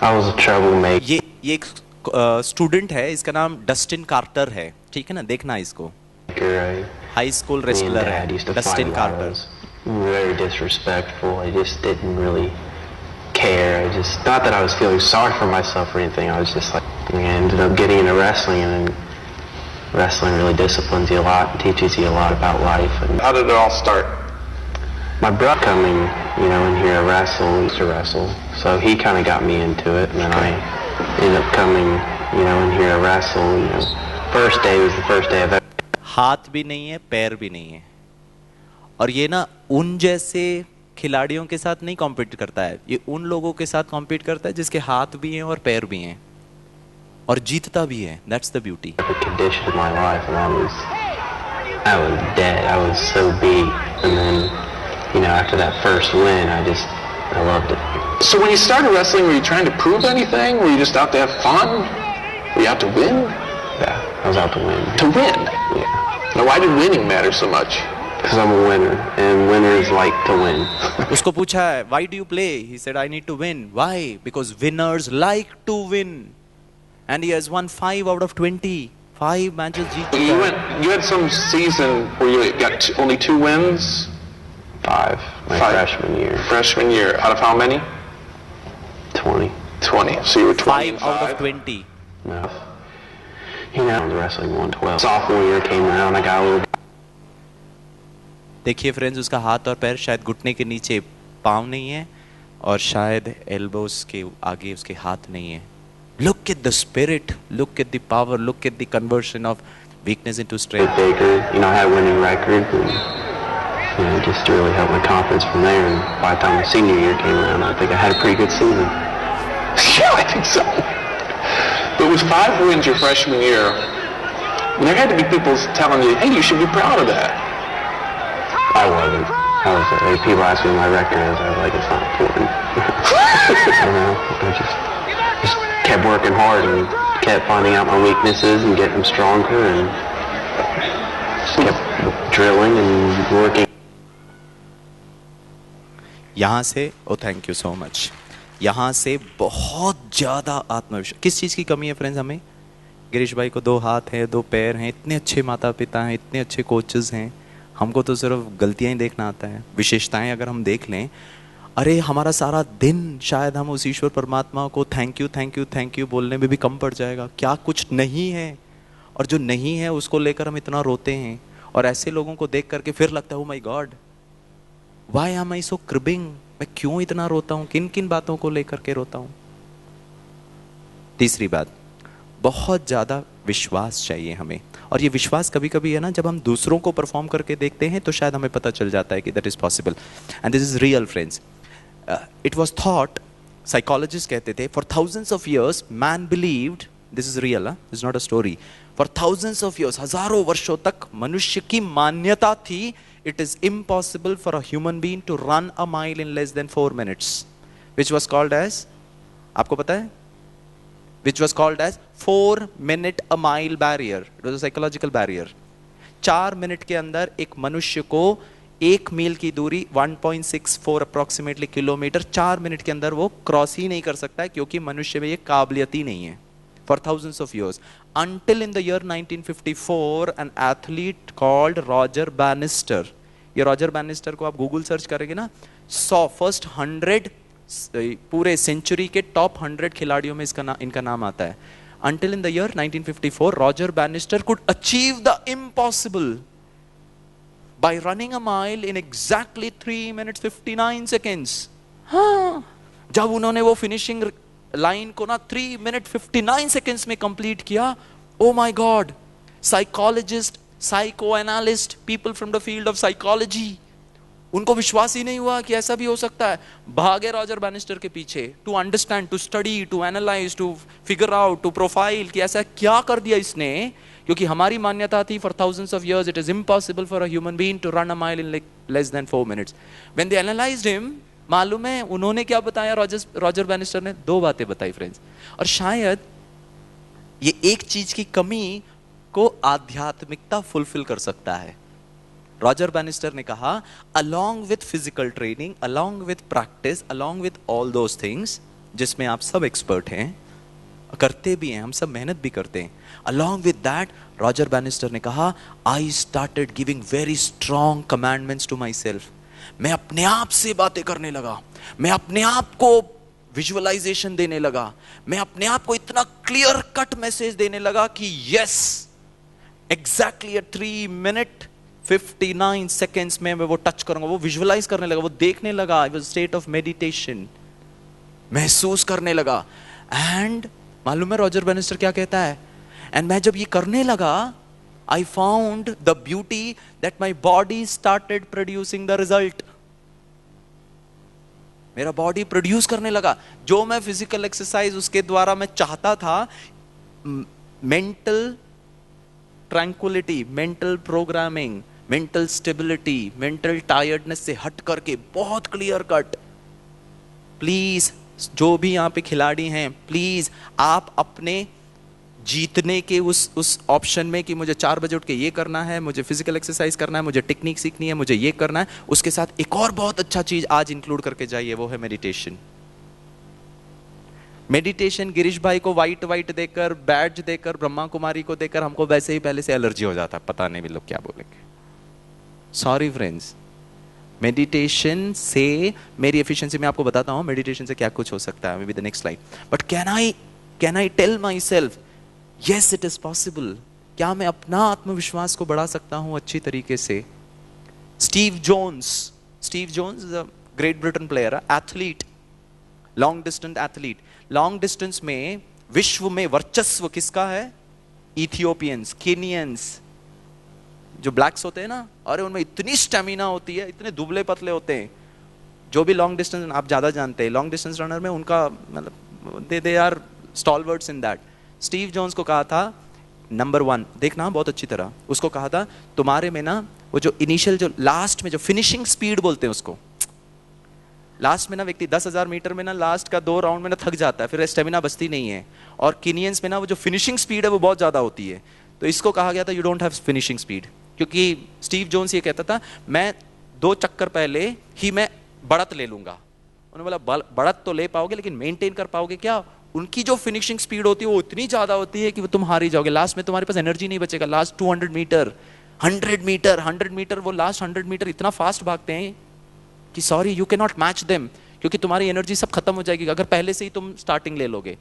I was a troublemaker. ये एक student है, इसका नाम Dustin quarter है, ठीक है ना? देखना इसको। हाई स्कूल रेसलर है Dustin Carter. Very disrespectful. I just didn't really care. I just not that I was feeling sorry for myself or anything. I was just like, I ended up getting into wrestling, and then wrestling really disciplines you a lot and teaches you a lot about life. And How did it all start? my brother coming, in here to wrestle, used to wrestle, so he kind of got me into it, and then I ended up coming, in here to wrestle. First day was the first day of that. हाथ भी नहीं है, पैर भी नहीं है, और ये ना उन जैसे खिलाड़ियों के साथ नहीं कॉम्पीट करता है। ये उन लोगों के साथ कॉम्पीट करता है जिसके हाथ भी हैं और पैर भी हैं, और जीतता भी है। That's the beauty. The condition of my life, and I was dead. I was so beat, and then, after that first win, I loved it. So when you started wrestling, were you trying to prove anything? Were you just out to have fun? Were you out to win? Yeah, I was out to win. To win? Yeah. Now why did winning matter so much? Because I'm a winner, and winners like to win. उसको पूछा है, why do you play? He said, I need to win. Why? Because winners like to win. And he has won 5 out of 20. 5 matches जीत चुका है। You had some season where you got only 2 wins? 5, my 5. freshman year. Freshman year. Out of how many? 20. 20. So you were 20 5 out of 20. No. I was wrestling 112. Sophomore year came around, I got a little. देखिए friends, उसका हाथ और पैर शायद घुटने के नीचे पाँव नहीं है, और शायद एल्बोस के आगे उसके हाथ नहीं है। Look at the spirit, look at the power, look at the conversion of weakness into strength. Baker, I had a winning record, and it just really helped my confidence from there. And by the time the senior year came around, I think I had a pretty good season. Yeah, I think so. But with 5 wins your freshman year, there had to be people telling you, hey, you should be proud of that. I wasn't. People ask me my record, I was like, it's not important. I just kept working hard and kept finding out my weaknesses and getting them stronger, and just kept drilling and working. यहाँ से, thank you so much, यहाँ से बहुत ज़्यादा आत्मविश्वास। किस चीज़ की कमी है फ्रेंड्स हमें? गिरीश भाई को 2 हाथ हैं, 2 पैर हैं, इतने अच्छे माता पिता हैं, इतने अच्छे कोचेस हैं, हमको तो सिर्फ गलतियां ही देखना आता है। विशेषताएं अगर हम देख लें, अरे हमारा सारा दिन शायद हम उस ईश्वर परमात्मा को thank you thank you thank you बोलने में भी कम पड़ जाएगा। क्या कुछ नहीं है, और जो नहीं है उसको लेकर हम इतना रोते हैं, और ऐसे लोगों को देख करके फिर लगता है oh my God, why am I so cribbing, मैं क्यों इतना रोता हूं, किन किन बातों को लेकर के रोता हूं। तीसरी बात, बहुत ज्यादा विश्वास चाहिए हमें, और ये विश्वास कभी कभी है ना, जब हम दूसरों को परफॉर्म करके देखते हैं तो शायद हमें पता चल जाता है कि that is possible, and this is real friends. It was thought, psychologist कहते थे, for thousands of years man believed, this is real, this is not a story, for thousands of years, हजारों वर्षों तक मनुष्य की मान्यता थी, it is impossible for a human being to run a mile in less than 4 minutes, which was called as, आपको पता है, which was called as 4 minute a mile barrier. It was a psychological barrier. 4 minute के अंदर एक मनुष्य को 1 मील की दूरी 1.64 अप्रोक्सीमेटली किलोमीटर 4 मिनट के अंदर वो क्रॉस ही नहीं कर सकता है, क्योंकि मनुष्य में ये काबिलियत ही नहीं है। For thousands of years, until in the year 1954, an athlete called Roger Bannister, ये रॉजर बैनिस्टर को आप गूगल सर्च करेंगे ना, फर्स्ट 100 पूरे सेंचुरी के टॉप 100 खिलाड़ियों में इनका नाम आता है। Until in the year 1954, Roger Bannister could achieve the impossible by running a mile in exactly 3 minutes 59 seconds. हाँ, जब उन्होंने वो फिनिशिंग लाइन को ना 3 मिनट 59 सेकेंड्स में कंप्लीट किया, oh my God, psychologist, psycho analyst, people from the field of psychology, उनको विश्वास ही नहीं हुआ कि ऐसा भी हो सकता है। भागे रॉजर बैनिस्टर के पीछे, to understand, to study, to analyse, to figure out, to profile कि ऐसा क्या कर दिया इसने, क्योंकि हमारी मान्यता थी for thousands of years it is impossible for a human being to run a mile in like less than 4 minutes. When they analysed him, मालूम है उन्होंने क्या बताया? रॉजर बैनिस्टर ने 2 बातें बताई फ्रेंड्स, और शायद ये एक चीज की कमी को आध्यात्मिकता फुलफिल कर सकता है। रॉजर बैनिस्टर ने कहा, along with physical training, along with practice, along with all those things, जिसमें आप सब एक्सपर्ट हैं, करते भी हैं, हम सब मेहनत भी करते हैं, along with that, Roger banister ने कहा, I started giving very strong commandments to myself. मैं अपने आप से बातें करने लगा, मैं अपने आप को विजुअलाइजेशन देने लगा, मैं अपने आप को इतना क्लियर कट मैसेज देने लगा कि yes, exactly at 3 minute 59 seconds में मैं वो टच करूंगा। वो विजुअलाइज करने लगा, वो देखने लगा, it was state of meditation, महसूस करने लगा। एंड मालूम है रॉजर बैनिस्टर क्या कहता है? एंड मैं जब ये करने लगा, I found the beauty that my body started producing the result. मेरा बॉडी प्रोड्यूस करने लगा जो मैं फिजिकल एक्सरसाइज उसके द्वारा मैं चाहता था। Mental tranquillity, mental programming, mental stability, mental tiredness से हट करके बहुत क्लियर कट। प्लीज जो भी यहाँ पे खिलाड़ी हैं, प्लीज आप अपने जीतने के उस ऑप्शन में कि मुझे 4 बजे उठ के ये करना है, मुझे फिजिकल एक्सरसाइज करना है, मुझे टेक्निक सीखनी है, मुझे ये करना है, उसके साथ एक और बहुत अच्छा चीज आज इंक्लूड करके जाइए, वो है मेडिटेशन। मेडिटेशन गिरीश भाई को वाइट देकर, बैज देकर, ब्रह्मा कुमारी को देकर हमको वैसे ही पहले से एलर्जी हो जाता है, पता नहीं भी लोग क्या बोलेंगे। सॉरी फ्रेंड्स, मेडिटेशन से मेरी एफिशिएंसी मैं आपको बताता हूं मेडिटेशन से क्या कुछ हो सकता है, maybe the next slide. But can I tell myself yes it is possible? क्या मैं अपना आत्मविश्वास को बढ़ा सकता हूं अच्छी तरीके से? Steve Jones is a great Britain player, athlete, long distance athlete. Long distance में विश्व में वर्चस्व किसका है? इथियोपियंस, केनियंस, जो ब्लैक्स होते हैं ना, अरे उनमें इतनी स्टेमिना होती है, इतने दुबले पतले होते हैं। जो भी लॉन्ग डिस्टेंस आप ज्यादा जानते हैं, लॉन्ग डिस्टेंस रनर में उनका मतलब they are stalwarts in that. Steve Jones को कहा था नंबर 1, देखना बहुत अच्छी तरह, उसको कहा था तुम्हारे में ना वो जो इनिशियल जो लास्ट में जो फिनिशिंग स्पीड बोलते हैं उसको, लास्ट में ना व्यक्ति 10,000 मीटर में ना लास्ट का 2 राउंड में ना थक जाता है, फिर स्टेमिना बचती नहीं है, और केनियंस में ना वो जो फिनिशिंग स्पीड है वो बहुत ज्यादा होती है। तो इसको कहा गया था you don't have finishing speed, क्योंकि स्टीव जोन्स ये कहता था मैं 2 चक्कर पहले ही मैं बढ़त ले लूंगा। उन्होंने बोला बढ़त तो ले पाओगे लेकिन मेंटेन कर पाओगे क्या? उनकी जो फिनिशिंग स्पीड होती है वो इतनी ज्यादा होती है कि वो तुम हार ही जाओगे, लास्ट में तुम्हारे पास एनर्जी नहीं बचेगा। लास्ट 200 मीटर, 100 मीटर, वो लास्ट 100 मीटर इतना फास्ट भागते हैं कि sorry you can not match them, क्योंकि तुम्हारी एनर्जी सब खत्म हो जाएगी अगर पहले से ही तुम स्टार्टिंग ले लोगे।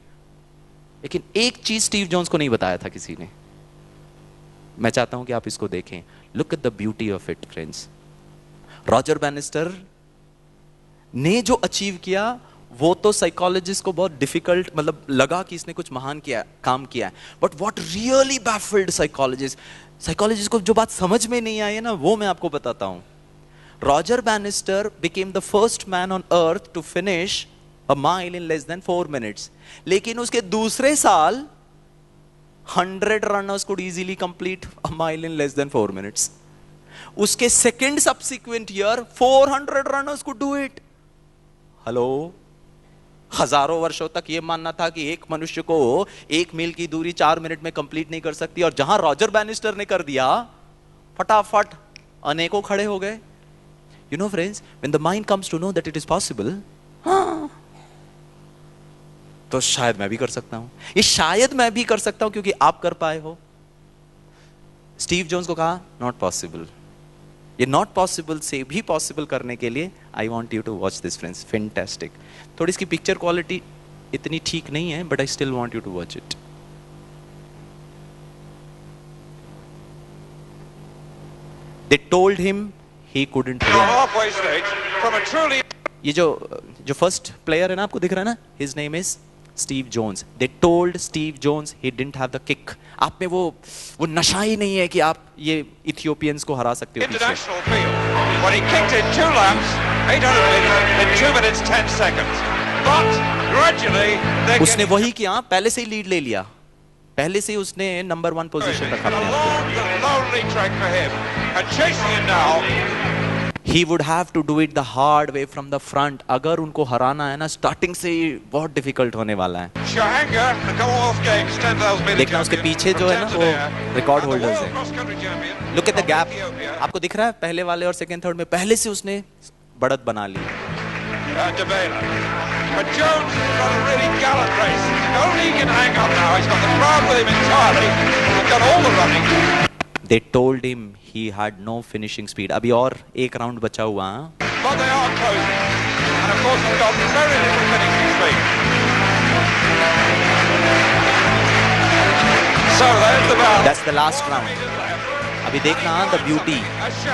लेकिन एक चीज स्टीव जोन्स को नहीं बताया था किसी ने, मैं चाहता हूं कि आप इसको देखें। Look at the beauty of it friends. Roger banister ने जो अचीव किया वो तो साइकोलॉजिस्ट को बहुत डिफिकल्ट मतलब लगा कि इसने कुछ महान काम किया है, but what really baffled psychologist को जो बात समझ में नहीं आई है ना, वो मैं आपको बताता हूं। Roger Bannister became the first man on earth to finish a mile in less than 4 minutes, लेकिन उसके दूसरे साल 100 runners could easily complete a mile in less than 4 minutes. उसके second subsequent year 400 runners could do it. Hello, हजारों वर्षों तक यह मानना था कि एक मनुष्य को 1 मील की दूरी 4 मिनट में कंप्लीट नहीं कर सकती, और जहां रॉजर बैनिस्टर ने कर दिया फटाफट अनेकों खड़े हो गए। You know friends, when the mind comes to know that it is possible, तो शायद मैं भी कर सकता हूं। ये शायद मैं भी कर सकता हूं क्योंकि आप कर पाए हो। स्टीव जोन्स को कहा नॉट पॉसिबल। ये नॉट पॉसिबल से भी पॉसिबल करने के लिए I want you to watch this friends, fantastic. थोड़ी इसकी पिक्चर क्वालिटी इतनी ठीक नहीं है, but I still want you to watch it. They told him he couldn't run. ये जो फर्स्ट प्लेयर है ना, आपको दिख रहा है ना, his name is Steve Jones. They told Steve Jones he didn't have the kick. आप में वो नशा ही नहीं है कि आप ये इथियोपियंस को हरा सकते हो पीछे। International field. When he kicked in 2 laps, 800 meters in 2 minutes 10 seconds. But gradually उसने वही किया, पहले से ही लीड ले लिया, पहले से ही उसने नंबर 1 पोजीशन रखा अपने आप को। lonely track for him and chasing him now. He would have to do it the hard way from the front. अगर उनको हराना है ना, स्टार्टिंग से ही बहुत डिफिकल्ट होने वाला है। Shahanga, the Commonwealth Games 10,000 meter देखना उसके पीछे जो है ना, वो रिकॉर्ड होल्डर्स है। लुक एट द गैप, आपको दिख रहा है पहले वाले और सेकंड थर्ड में पहले से उसने बढ़त बना ली। But Jones has got a really gallant race. Only he can hang on now. He's got the crowd with him entirely. He's done all the running. They told him he had no finishing speed. अभी और एक round बचा हुआ है। But they are closing. And of course he's got very little finishing speed. So there's the bell. That's the last round. अभी देखना the beauty,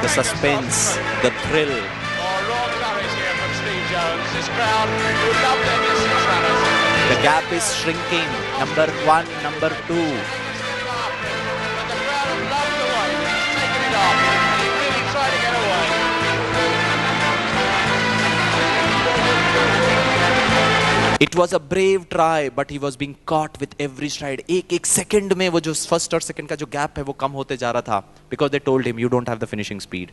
the suspense, the thrill. This crowd would love their Mrs. Travis. The gap is shrinking. Number 1, number 2. But the crowd have loved the way he's taken it off. He's really tried to get away. It was a brave try, but he was being caught with every stride. एक second में वो जो first और second का जो gap है वो कम होते जा रहा था, because they told him you don't have the finishing speed.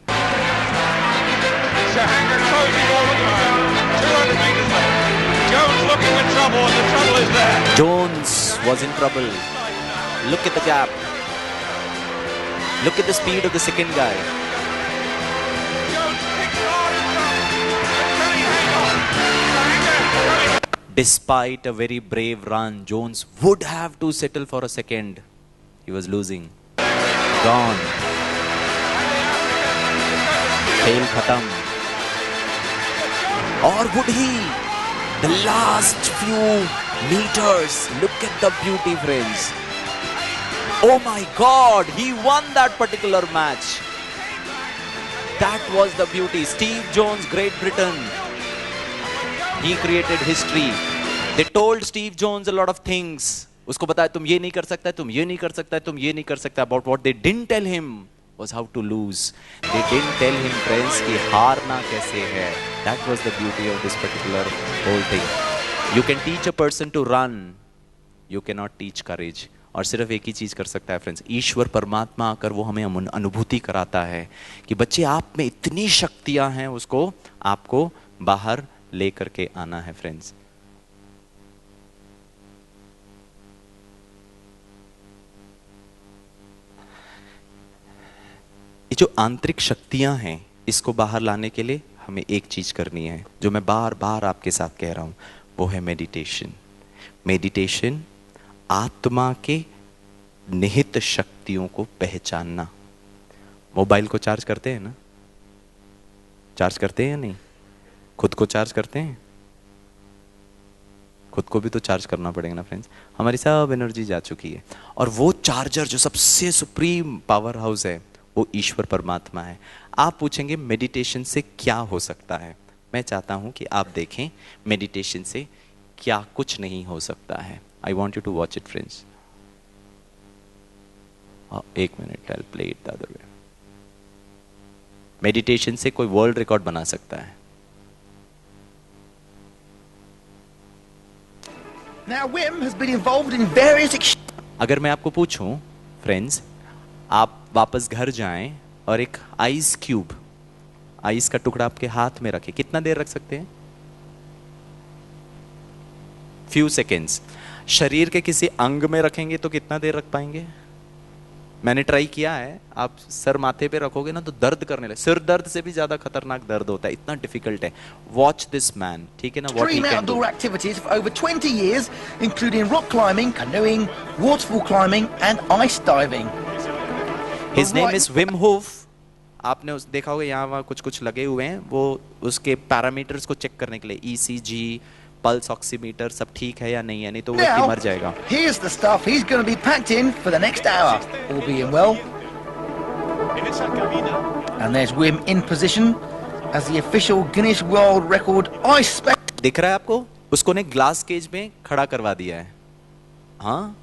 Shahanga closing all the time. 200 meters left. Jones looking for trouble, and the trouble is there. Jones was in trouble. Look at the gap. Look at the speed of the second guy. Jones kicks hard in front. Can he hang on? Shahanga. Despite a very brave run, Jones would have to settle for a second. He was losing. Gone. खेल खत्म। Or would he? The last few meters. Look at the beauty, friends. Oh my God, he won that particular match. That was the beauty. Steve Jones, Great Britain. He created history. They told Steve Jones a lot of things. उसको बताया तुम ये नहीं कर सकता, तुम ये नहीं कर सकता, तुम ये नहीं कर सकता. About what they didn't tell him was how to lose. They didn't tell him, friends, कि हारना कैसे है. That was the beauty of this particular whole thing. You can teach a person to run. You cannot teach courage. और सिर्फ एक ही चीज कर सकता है फ्रेंड्स, ईश्वर परमात्मा आकर वो हमें अनुभूति कराता है कि बच्चे आप में इतनी शक्तियां हैं, उसको आपको बाहर लेकर के आना है फ्रेंड्स। ये जो आंतरिक शक्तियां हैं, इसको बाहर लाने के लिए हमें एक चीज करनी है, जो मैं बार बार आपके साथ कह रहा हूं, वो है मेडिटेशन। मेडिटेशन आत्मा के निहित शक्तियों को पहचानना। मोबाइल को चार्ज करते हैं ना, चार्ज करते हैं या नहीं? खुद को चार्ज करते हैं? खुद को भी तो चार्ज करना पड़ेगा ना फ्रेंड्स। हमारी सब एनर्जी जा चुकी है, और वो चार्जर जो सबसे सुप्रीम पावर हाउस है, वो ईश्वर परमात्मा है। आप पूछेंगे मेडिटेशन से क्या हो सकता है? मैं चाहता हूं कि आप देखें मेडिटेशन से क्या कुछ नहीं हो सकता है। I want you to watch it, friends. एक minute, I'll play it the other way. Meditation से कोई वर्ल्ड रिकॉर्ड बना सकता है। Now, Wim has been involved in various. अगर मैं आपको पूछूं, फ्रेंड्स, आप वापस घर जाएं और एक आइस क्यूब, आइस का टुकड़ा आपके हाथ में रखें, कितना देर रख सकते हैं? Few seconds. शरीर के किसी अंग में रखेंगे तो कितना देर रख पाएंगे? मैंने ट्राई किया है, आप सर माथे पे रखोगे ना तो दर्द करने लगे, सिर दर्द से भी ज्यादा खतरनाक दर्द होता है, इतना डिफिकल्ट है. वॉच दिस मैन, ठीक है ना, what he Extreme can do. outdoor activities for over 20 years, including rock climbing, canoeing, waterfall climbing, and ice diving. His name is Wim Hof. आपने उस देखा होगा यहाँ वहाँ कुछ कुछ लगे हुए हैं, वो उसके पैरामीटर्स को चेक करने के लिए, ECG, पल्स ऑक्सीमीटर, सब ठीक है या नहीं है, नहीं तो वो व्यक्ति मर जाएगा. Here's the stuff he's going to be packed in for the next hour, all being well. And there's Wim in position as the official Guinness World Record ice specialist. दिख रहा है आपको, उसको ने ग्लास केज में खड़ा करवा दिया है. हाँ,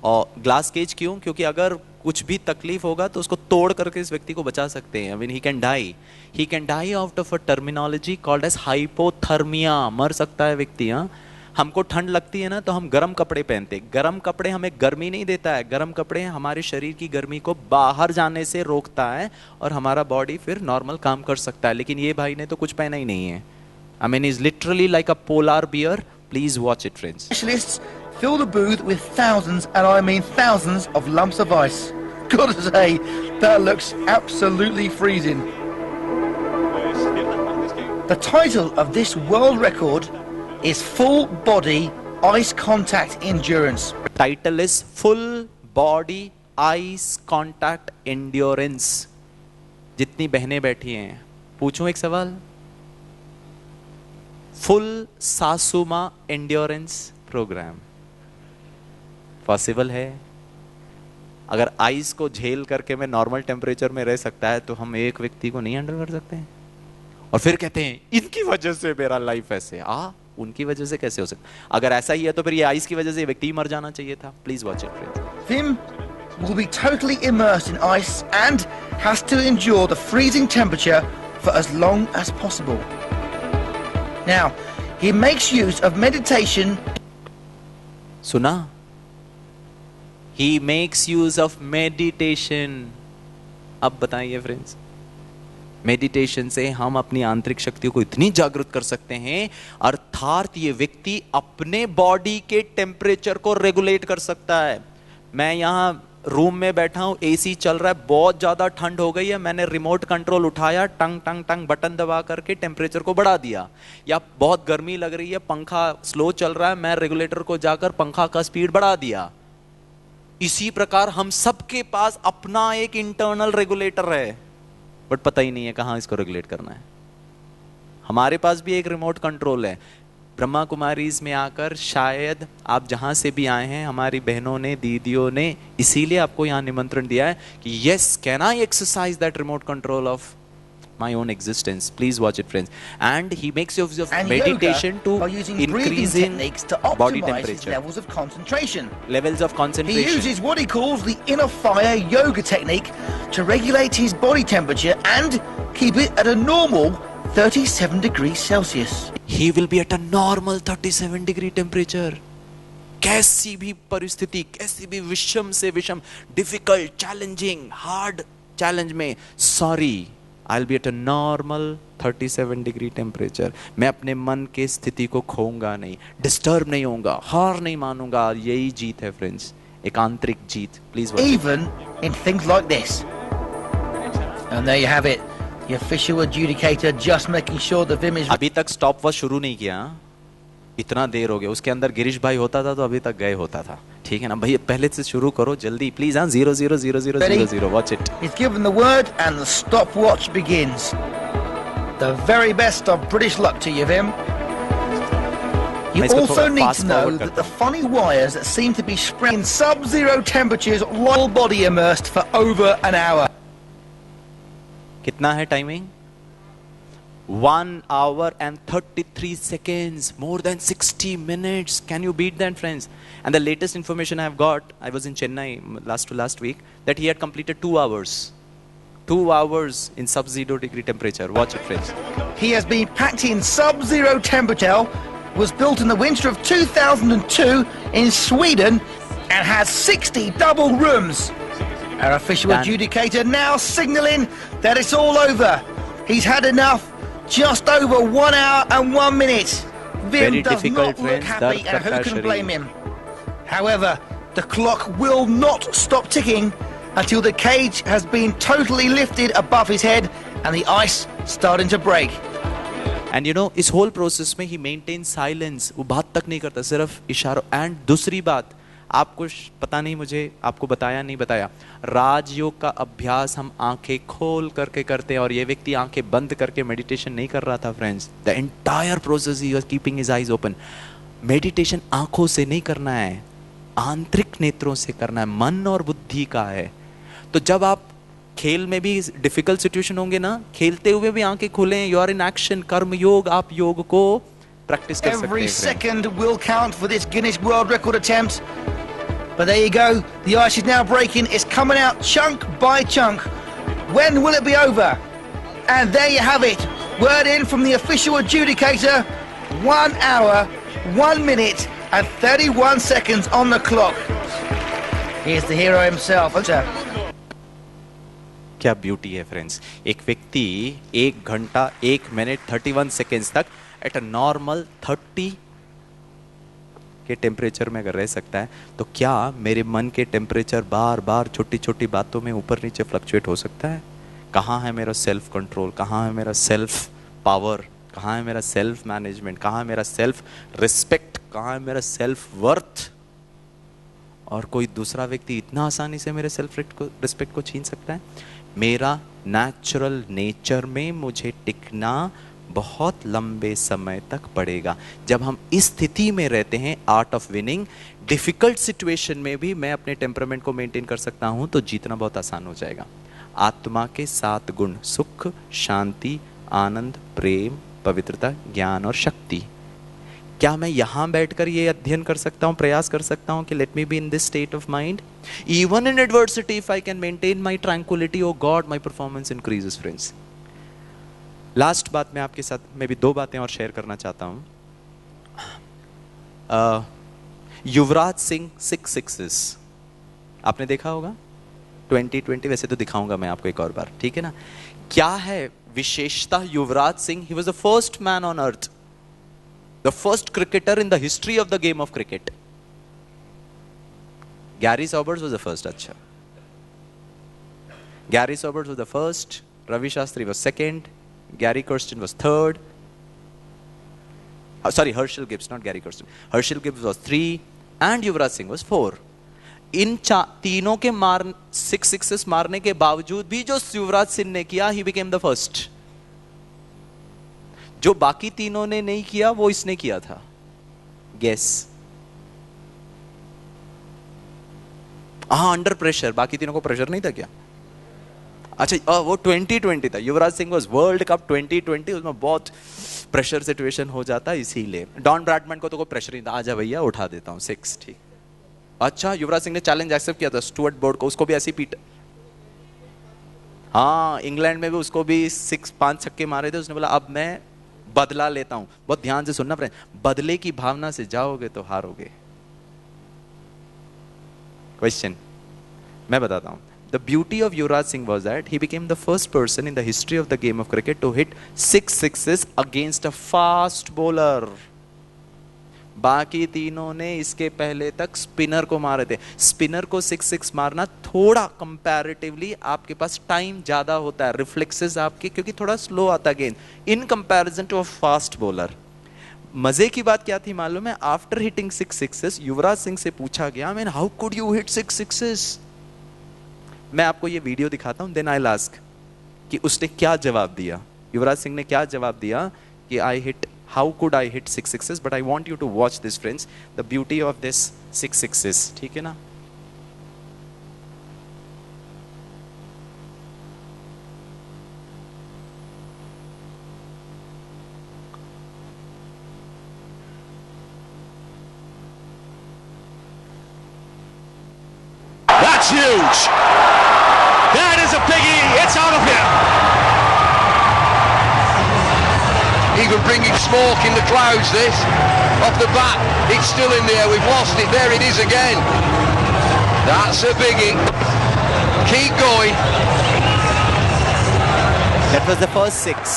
और ग्लास केज क्यों? क्योंकि अगर कुछ भी तकलीफ होगा तो उसको तोड़ करके इस व्यक्ति को बचा सकते हैं. I mean, he can die out of a terminology called as hypothermia. मर सकता है व्यक्ति. हाँ, हमको ठंड लगती है ना तो हम गर्म कपड़े पहनते हैं. गर्म कपड़े हमें गर्मी नहीं देता है, गर्म कपड़े हमारे शरीर की गर्मी को बाहर जाने से रोकता है और हमारा बॉडी फिर नॉर्मल काम कर सकता है. लेकिन ये भाई ने तो कुछ पहना ही नहीं है. I mean, he's literally like a polar bear. Please watch it, friends. Specialists fill the booth with thousands, and I mean thousands, of lumps of ice. Gotta say, that looks absolutely freezing. The title of this world record is Full Body Ice Contact Endurance. Title is Full Body Ice Contact Endurance. जितनी बहनें बैठी हैं, पूछूं एक सवाल? Full सासुमा endurance programme possible है? अगर ice को झेल करके मैं नॉर्मल टेम्परेचर में रह सकता है तो हम एक व्यक्ति को नहीं हैंडल कर सकते हैं? और फिर कहते हैं इनकी वजह से मेरा लाइफ ऐसे. उनकी वजह से कैसे हो सकता? अगर ऐसा ही है तो फिर ये आइस की वजह से व्यक्ति मर जाना चाहिए था. Please watch it friends. Wim will be totally immersed in ice and has to endure the freezing temperature for as long as possible. Now, he makes use of meditation. सुना? He makes use of meditation. अब बताइए friends, meditation से हम अपनी आंतरिक शक्तियों को इतनी जागृत कर सकते हैं, अर्थात ये व्यक्ति अपने बॉडी के टेम्परेचर को रेगुलेट कर सकता है. मैं यहाँ रूम में बैठा हूं, एसी चल रहा है, बहुत ज्यादा ठंड हो गई है, मैंने रिमोट कंट्रोल उठाया, टंग टंग टंग बटन दबा करके टेम्परेचर को बढ़ा दिया. या बहुत गर्मी लग रही है, पंखा स्लो चल रहा है, मैं रेगुलेटर को जाकर पंखा का स्पीड बढ़ा दिया. इसी प्रकार हम सबके पास अपना एक इंटरनल रेगुलेटर है, बट पता ही नहीं है कहां इसको रेगुलेट करना है. हमारे पास भी एक रिमोट कंट्रोल है. ब्रह्मा कुमारीज में आकर शायद आप जहां से भी आए हैं, हमारी बहनों ने, दीदियों ने इसीलिए आपको यहां निमंत्रण दिया है कि yes, can I exercise that remote control of my own existence. Please watch it, friends. And he makes use of meditation to increasing body temperature, levels of concentration. Levels of concentration. He uses what he calls the inner fire yoga technique to regulate his body temperature and keep it at a normal 37 degrees Celsius. He will be at a normal 37 degree temperature. कैसी भी परिस्थिति, कैसी भी विषम से विषम, difficult, challenging, hard challenge में, sorry, I'll be at a normal 37 degree temperature. मैं अपने मन के स्थिति को खोऊंगा नहीं, डिस्टर्ब नहीं होऊंगा, हार नहीं मानूंगा. यही जीत है फ्रेंड्स, एक आंतरिक जीत. Please watch. Even in things like this. And there you have it. The official adjudicator just making sure the Wim is. अभी तक स्टॉप वॉच शुरू नहीं किया. इतना देर हो गया. उसके अंदर गिरीश भाई होता था तो अभी तक गए होता था. ठीक है ना भैया, पहले से शुरू करो जल्दी please. 0000000. Watch it. He's given the word and the stopwatch begins. The very best of British luck to you, Wim. You also need to know that the funny wires that seem to be spreading in sub-zero temperatures, whole body immersed for over an hour. कितना है timing? 1 hour and 33 seconds, more than 60 minutes. Can you beat that, friends? And the latest information I have got, I was in Chennai last week, that he had completed 2 hours. 2 hours in sub-zero degree temperature. Watch it, friends. He has been packed in sub-zero temperature, was built in the winter of 2002 in Sweden, and has 60 double rooms. Our official adjudicator now signalling that it's all over. He's had enough. Just over 1 hour and 1 minute. Wim does not look happy, and who can blame him? However, the clock will not stop ticking until the cage has been totally lifted above his head and the ice starting to break. And you know इस whole process में ही maintain silence, वो बात तक नहीं करता, सिर्फ इशारों. And दूसरी बात, आपको पता नहीं, मुझे आपको बताया नहीं बताया, राजयोग का अभ्यास हम आंखें खोल करके करते हैं और ये व्यक्ति आंखें बंद करके मेडिटेशन नहीं कर रहा था friends. The entire process he was keeping his eyes open. Meditation आंखों से नहीं करना है, आंतरिक नेत्रों से करना है, मन और बुद्धि का है. तो जब आप खेल में भी डिफिकल्ट सिचुएशन होंगे ना, खेलते हुए भी आंखें खोलें, यू आर इन एक्शन, कर्म योग, आप योग को प्रैक्टिस कर सकते हैं. Every second will count for this Guinness World Record attempt. But there you go, the ice is now breaking, it's coming out chunk by chunk. When will it be over? And there you have it, word in from the official adjudicator, 1 hour, 1 minute and 31 seconds on the clock. Here's the hero himself. क्या beauty है friends. एक व्यक्ति 1 घंटा 1 minute 31 seconds तक at a normal 30 के temperature में अगर रह सकता है, तो क्या मेरे मन के टेम्परेचर बार बार छोटी छोटी बातों में ऊपर नीचे फ्लक्चुएट हो सकता है? कहाँ है मेरा सेल्फ कंट्रोल, कहाँ है मेरा सेल्फ पावर, कहाँ है मेरा सेल्फ मैनेजमेंट, कहाँ है मेरा सेल्फ रिस्पेक्ट, कहाँ है मेरा सेल्फ वर्थ? और कोई दूसरा व्यक्ति इतना आसानी से मेरे सेल्फ रिस्पेक्ट को छीन सकता है? मेरा नेचुरल नेचर में मुझे टिकना बहुत लंबे समय तक पड़ेगा. जब हम इस स्थिति में रहते हैं, art of winning, difficult situation में भी मैं अपने टेम्परामेंट को मेंटेन कर सकता हूं, तो जीतना बहुत आसान हो जाएगा. आत्मा के 7 गुण, सुख, शांति, आनंद, प्रेम, पवित्रता, ज्ञान और शक्ति. क्या मैं यहां बैठकर ये अध्ययन कर सकता हूं, प्रयास कर सकता हूं कि let me be in this state of mind? Even in adversity, if I can maintain my tranquillity, oh God, my performance increases friends. Last बात मैं आपके साथ, मैं भी 2 बातें और शेयर करना चाहता हूं. युवराज सिंह 6 सिक्सेस आपने देखा होगा 2020, वैसे तो दिखाऊंगा मैं आपको एक और बार, ठीक है ना. क्या है विशेषता Yuvraj Singh? He was the first man on earth, the first cricketer in the history of the game of cricket. Gary Soberts was the first. Acha. Gary Soberts was the first. Ravi Shastri was second. Gary Kirsten was third. Sorry, Herschel Gibbs, not Gary Kirsten. Herschel Gibbs was 3 and Yuvraj Singh was 4. इन तीनों के 6 sixes मारने के बावजूद भी जो युवराज सिंह ने किया, he became the first. जो बाकी तीनों ने नहीं किया वो इसने किया था. गेस. Under pressure. बाकी तीनों को प्रेशर नहीं था क्या? अच्छा, वो 2020 था. Yuvraj Singh was world cup 2020, उसमें बहुत प्रेशर सिचुएशन हो जाता है, इसीलिए. डॉन ब्रैडमैन को तो कोई प्रेशर नहीं था, आजा भैया उठा देता हूं 6, ठीक. अच्छा, युवराज सिंह ने चैलेंज एक्सेप्ट किया था स्टुअर्ट बोर्ड को, उसको भी ऐसी पीट. हाँ, इंग्लैंड में भी उसको भी 5 छक्के मारे थे. उसने बोला अब मैं बदला लेता हूं. बहुत ध्यान से सुनना फ्रेंड, बदले की भावना से जाओगे तो हारोगे. क्वेश्चन मैं बताता हूं. The beauty of Yuvraj Singh was that he became the first person in the history of the game of cricket to hit 6 sixes against a fast bowler. बाकी तीनों ने इसके पहले तक स्पिनर को मारे थे. स्पिनर को 6 मारना थोड़ा कंपैरेटिवली आपके पास टाइम ज्यादा होता है, रिफ्लेक्सेस आपके, क्योंकि थोड़ा स्लो आता गेंद in comparison to a fast bowler. मजे की बात क्या थी मालूम है? After hitting 6 sixes Yuvraj Singh से पूछा गया, man how could you hit 6 sixes? मैं आपको ये वीडियो दिखाता हूं, देन आई विल आस्क कि उसने क्या जवाब दिया. युवराज सिंह ने क्या जवाब दिया कि I hit, how could I hit 6 sixes? But I want you to watch this, friends, the beauty of this 6 sixes. ठीक है ना? That's huge. That is a biggie. It's out of here. Even bringing smoke in the clouds, this. Off the bat, it's still in there. We've lost it. There it is again. That's a biggie. Keep going. That was the first 6.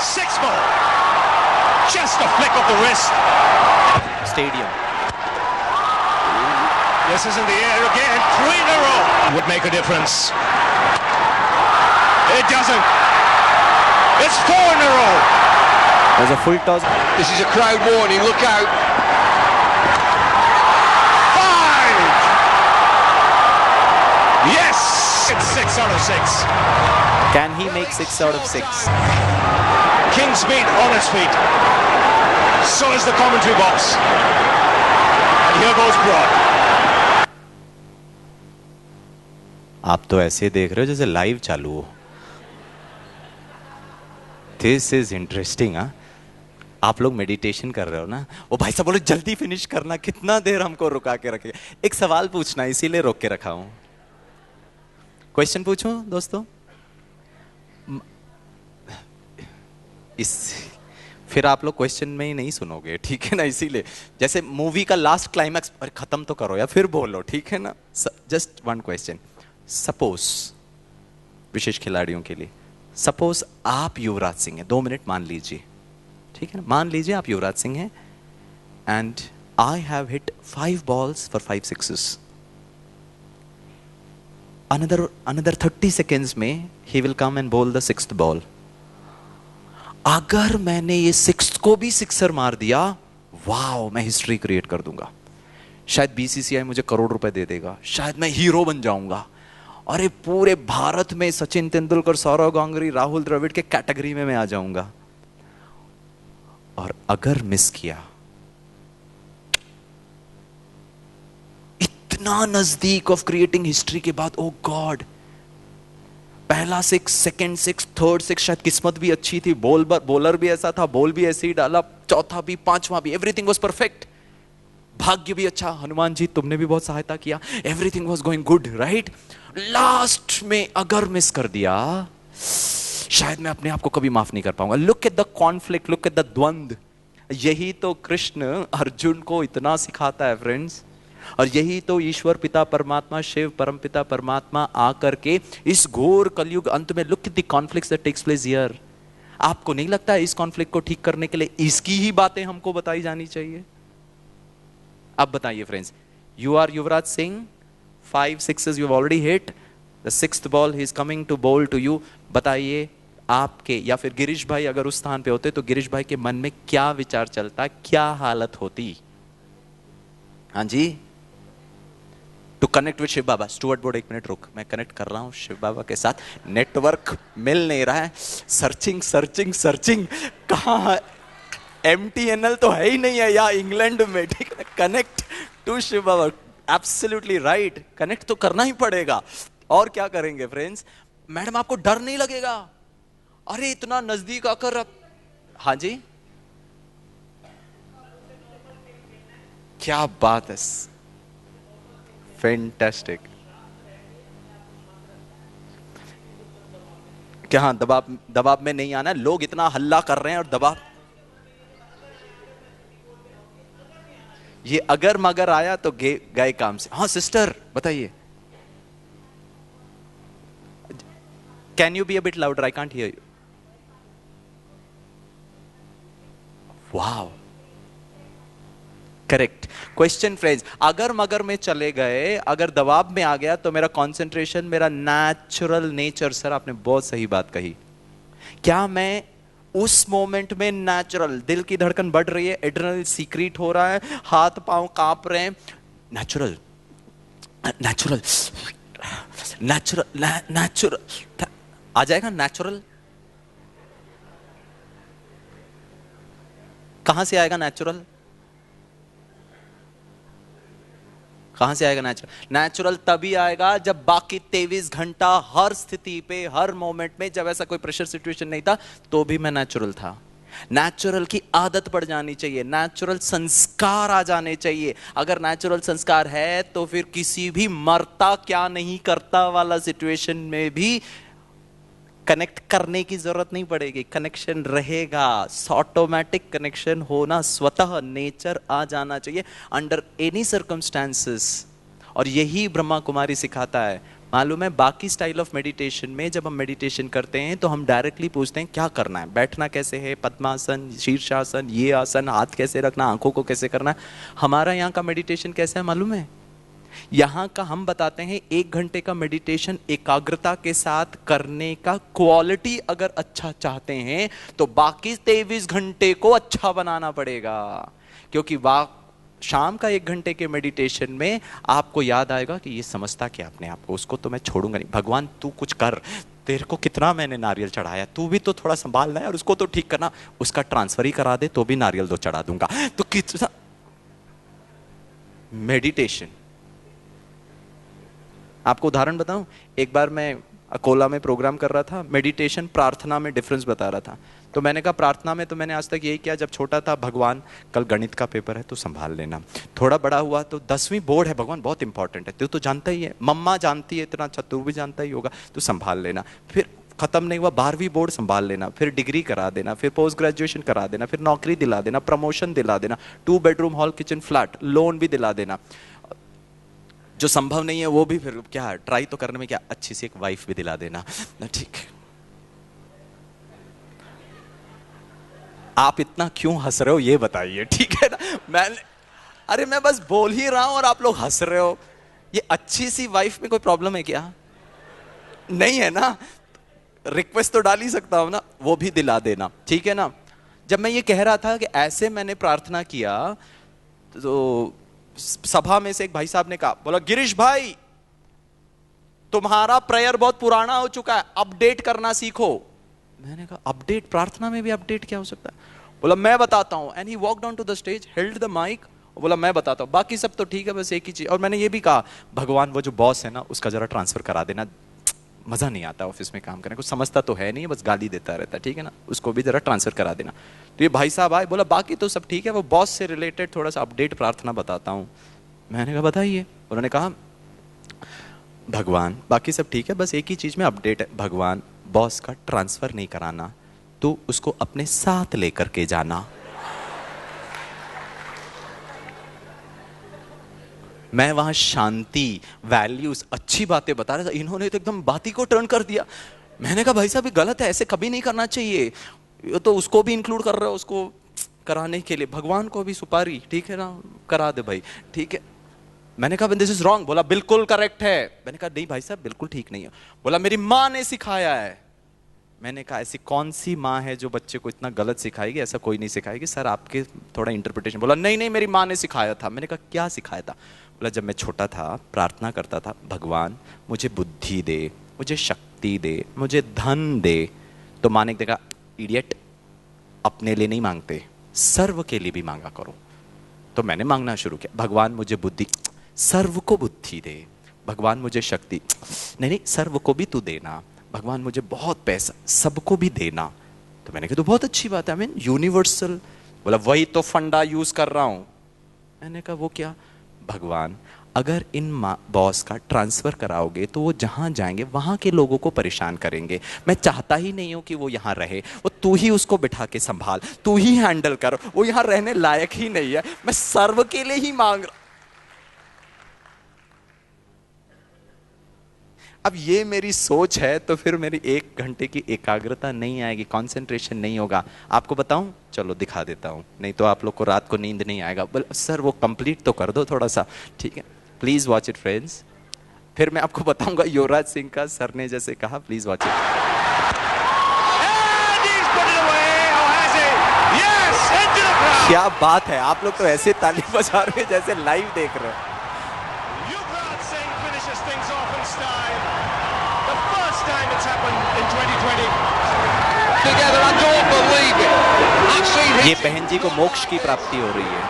6 more. Just a flick of the wrist. Stadium. This is in the air again. 3 difference. It doesn't. It's 4 in a row. There's a full toss. This is a crowd warning, look out. 5. Yes. It's 6 out of 6. Can he make 6 out of 6? King's feet on his feet. So is the commentary box. And here goes Broad. आप तो ऐसे देख रहे हो जैसे live चालू हो. This is interesting. हाँ, आप लोग मेडिटेशन कर रहे हो ना. वो भाई साहब बोले जल्दी फिनिश करना, कितना देर हमको रुका के रखेगा. एक सवाल पूछना, इसीलिए रोक के रखा हूं. क्वेश्चन पूछूं दोस्तों? फिर आप लोग क्वेश्चन में ही नहीं सुनोगे, ठीक है ना. इसीलिए जैसे मूवी का लास्ट क्लाइमैक्स, अरे खत्म तो करो या फिर बोलो, ठीक है ना. Just one question. सपोज, विशेष खिलाड़ियों के लिए, सपोज आप युवराज सिंह हैं. 2 मिनट मान लीजिए, ठीक है ना. मान लीजिए आप युवराज सिंह हैं and I have hit 5 balls for 5 sixes. Another 30 seconds में he will come and bowl the 6th ball. अगर मैंने ये 6th को भी सिक्सर मार दिया, वाओ, मैं हिस्ट्री क्रिएट कर दूंगा. शायद बीसीसीआई मुझे करोड़ रुपए दे देगा, शायद मैं हीरो बन जाऊंगा. अरे पूरे भारत में सचिन तेंदुलकर, सौरव गांगुली, राहुल द्रविड़ के कैटेगरी में मैं आ जाऊंगा. और अगर मिस किया, इतना नजदीक ऑफ क्रिएटिंग हिस्ट्री के बाद, ओ गॉड, पहला 6, सेकंड 6, थर्ड 6, शायद किस्मत भी अच्छी थी, बॉलर भी ऐसा था, बॉल भी ऐसे ही डाला, चौथा भी, पांचवा भी, एवरीथिंग वाज परफेक्ट. भाग्य भी अच्छा, हनुमान जी तुमने भी बहुत सहायता किया, everything was going good, right. Last में अगर मिस कर दिया, शायद मैं अपने आप को कभी माफ नहीं कर पाऊंगा. Look at the conflict, look at the द्वंद. यही तो कृष्ण अर्जुन को इतना सिखाता है फ्रेंड्स. और यही तो ईश्वर पिता परमात्मा, शिव परमपिता परमात्मा आकर के इस घोर कलयुग अंत में, look at the conflicts that takes place here. आपको नहीं लगता है इस कॉन्फ्लिक्ट को ठीक करने के लिए इसकी ही बातें हमको बताई जानी चाहिए? अब बताइए friends, you are Yuvraj Singh, 5 sixes you've already hit, the 6th ball he is coming to bowl to you. बताइए आपके, या फिर गिरीश भाई अगर उस स्थान पे होते तो गिरीश भाई के मन में क्या विचार चलता, क्या हालत होती? हाँ जी. To connect with Shiv Baba, Stuart Broad 1 minute रुक, मैं कनेक्ट कर रहा हूं शिव बाबा के साथ. नेटवर्क मिल नहीं रहा है, सर्चिंग सर्चिंग सर्चिंग. कहां MTNL तो है ही नहीं है या इंग्लैंड में, ठीक है. Connect to Shiv Baba, absolutely right. Connect तो करना ही पड़ेगा. और क्या करेंगे फ्रेंड्स? मैडम आपको डर नहीं लगेगा? अरे इतना नजदीक आकर. हाँ जी, क्या बात है, फैंटास्टिक. क्या हाँ, दबाव में नहीं आना. लोग इतना हल्ला कर रहे हैं और दबाव, ये अगर मगर आया तो गए काम से. हाँ सिस्टर बताइए. Can you be a bit louder? I can't hear you. Wow, correct question friends. अगर मगर में चले गए, अगर दबाव में आ गया तो मेरा कंसंट्रेशन, मेरा नेचुरल नेचर. सर आपने बहुत सही बात कही. क्या मैं उस मोमेंट में नेचुरल, दिल की धड़कन बढ़ रही है, एड्रेनलिन सीक्रेट हो रहा है, हाथ पांव कांप रहे हैं, नेचुरल नेचुरल नेचुरल नेचुरल आ जाएगा. नेचुरल कहां से आएगा? नेचुरल कहां से आएगा? नेचुरल तभी आएगा जब बाकी 23 घंटा हर स्थिति पे, हर मोमेंट में, जब ऐसा कोई प्रेशर सिचुएशन नहीं था तो भी मैं नेचुरल था. नेचुरल की आदत पड़ जानी चाहिए, नेचुरल संस्कार आ जाने चाहिए. अगर नेचुरल संस्कार है तो फिर किसी भी मरता क्या नहीं करता वाला सिचुएशन में भी कनेक्ट करने की जरूरत नहीं पड़ेगी. कनेक्शन रहेगा, ऑटोमेटिक कनेक्शन होना, स्वतः नेचर आ जाना चाहिए अंडर एनी सर्कमस्टांसेस. और यही ब्रह्मा कुमारी सिखाता है. मालूम है, बाकी स्टाइल ऑफ मेडिटेशन में जब हम मेडिटेशन करते हैं तो हम डायरेक्टली पूछते हैं क्या करना है, बैठना कैसे है, पद्मासन, शीर्षासन, ये आसन, हाथ कैसे रखना, आंखों को कैसे करना है. हमारा यहाँ का मेडिटेशन कैसा है मालूम है? यहां का हम बताते हैं 1 घंटे का मेडिटेशन एकाग्रता के साथ करने का क्वालिटी अगर अच्छा चाहते हैं तो बाकी 23 घंटे को अच्छा बनाना पड़ेगा, क्योंकि शाम का 1 घंटे के मेडिटेशन में आपको याद आएगा कि ये समझता क्या अपने आप को, उसको तो मैं छोड़ूंगा नहीं, भगवान तू कुछ कर, तेरे को कितना मैंने नारियल चढ़ाया, तू भी तो थोड़ा संभालना है और उसको तो ठीक करना, उसका ट्रांसफर ही करा दे तो भी नारियल 2 चढ़ा दूंगा। तो कितना मेडिटेशन। आपको उदाहरण बताऊं, एक बार मैं अकोला में प्रोग्राम कर रहा था, मेडिटेशन प्रार्थना में डिफरेंस बता रहा था। तो मैंने कहा प्रार्थना में तो मैंने आज तक यही किया, जब छोटा था, भगवान कल गणित का पेपर है तो संभाल लेना। थोड़ा बड़ा हुआ तो 10वीं बोर्ड है, भगवान बहुत इंपॉर्टेंट है, तो जानता ही है, मम्मा जानती है इतना अच्छा, तू भी जानता ही होगा, तो संभाल लेना। फिर खत्म नहीं हुआ, 12वीं बोर्ड संभाल लेना, फिर डिग्री करा देना, फिर पोस्ट ग्रेजुएशन करा देना, फिर नौकरी दिला देना, प्रमोशन दिला देना, 2 bedroom hall kitchen flat, loan भी दिला देना। जो संभव नहीं है वो भी फिर क्या ट्राई तो करने में क्या, अच्छी सी एक वाइफ भी दिला देना। ठीक है, आप इतना क्यों हंस रहे हो ये बताइए, ठीक है ना। मैं बस बोल ही रहा हूं और आप लोग हंस रहे हो। ये अच्छी सी वाइफ में कोई प्रॉब्लम है क्या? नहीं है ना, रिक्वेस्ट तो डाल ही सकता हूं ना, वो भी दिला देना, ठीक है ना। जब मैं ये कह रहा था कि ऐसे मैंने प्रार्थना किया तो सभा में से एक भाई साहब ने कहा, बोला गिरीश भाई तुम्हारा प्रेयर बहुत पुराना हो चुका है, अपडेट करना सीखो। मैंने कहा अपडेट, प्रार्थना में भी अपडेट क्या हो सकता है? बोला मैं बताता हूं। And he walked on to the stage, held the mic, बोला मैं बताता हूं, बाकी सब तो ठीक है, बस एक ही चीज। और मैंने ये भी कहा, भगवान वो जो बॉस है ना उसका जरा ट्रांसफर करा देना, मजा नहीं आता ऑफिस में काम करने, कुछ समझता तो है नहीं, बस गाली देता रहता, ठीक है ना, उसको भी जरा ट्रांसफर करा देना। तो ये भाई साहब आए, बोला बाकी तो सब ठीक है, वो बॉस से रिलेटेड थोड़ा सा अपडेट प्रार्थना बताता हूं। मैंने कहा बताइए। उन्होंने कहा भगवान बाकी सब ठीक है, बस एक ही चीज में अपडेट है, भगवान बॉस का ट्रांसफर नहीं कराना, तो उसको अपने साथ लेकर के जाना। मैं वहां शांति, वैल्यूज, अच्छी बातें बता रहा था, इन्होंने तो एकदम बाती को टर्न कर दिया। मैंने कहा भाई साहब ये गलत है, ऐसे कभी नहीं करना चाहिए, ये तो उसको भी इंक्लूड कर रहे हो, उसको कराने के लिए, भगवान को भी सुपारी, ठीक है ना, करा दे भाई, ठीक है। मैंने कहा दिस इज रॉन्ग, बोला बिल्कुल करेक्ट है। मैंने कहा नहीं भाई साहब बिल्कुल ठीक नहीं है। बोला मेरी माँ ने सिखाया है। मैंने कहा ऐसी कौन सी माँ है जो बच्चे को इतना गलत सिखाएगी? ऐसा कोई नहीं सिखाएगी सर, आपके थोड़ा इंटरप्रिटेशन। बोला नहीं नहीं मेरी माँ ने सिखाया था। मैंने कहा क्या सिखाया था? बोला जब मैं छोटा था प्रार्थना करता था, भगवान मुझे बुद्धि दे, मुझे शक्ति दे, मुझे धन दे। तो माँ ने देखा इडियट, अपने लिए नहीं मांगते, सर्व के लिए भी मांगा करो। तो मैंने मांगना शुरू किया, भगवान मुझे बुद्धि, सर्व को बुद्धि दे, भगवान मुझे शक्ति, नहीं नहीं सर्व को भी तू देना, भगवान मुझे बहुत पैसा, सबको भी देना। तो मैंने कहा तो बहुत अच्छी बात है, आई मीन यूनिवर्सल। बोला वही तो फंडा यूज कर रहा हूं। मैंने कहा वो क्या? भगवान अगर इन बॉस का ट्रांसफर कराओगे तो वो जहां जाएंगे वहां के लोगों को परेशान करेंगे। मैं चाहता ही नहीं हूं कि वो यहां रहे, वो तू ही उसको बिठा के संभाल, तू ही हैंडल कर, वो यहां रहने लायक ही नहीं है, मैं सर्व के लिए ही मांग रहा। अब ये मेरी सोच है तो फिर मेरी 1 घंटे की एकाग्रता नहीं आएगी, कंसंट्रेशन नहीं होगा। आपको बताऊं, चलो दिखा देता हूं, नहीं तो आप लोग को रात को नींद नहीं आएगा। सर वो कंप्लीट तो कर दो थोड़ा सा, ठीक है, प्लीज वॉच इट फ्रेंड्स। फिर मैं आपको बताऊंगा युवराज सिंह का सर ने जैसे कहा, प्लीज वॉच इट। क्या बात है, आप लोग तो ऐसे ताली बजा रहे हैं जैसे लाइव देख रहे हो। ये बहन जी को मोक्ष की प्राप्ति हो रही है।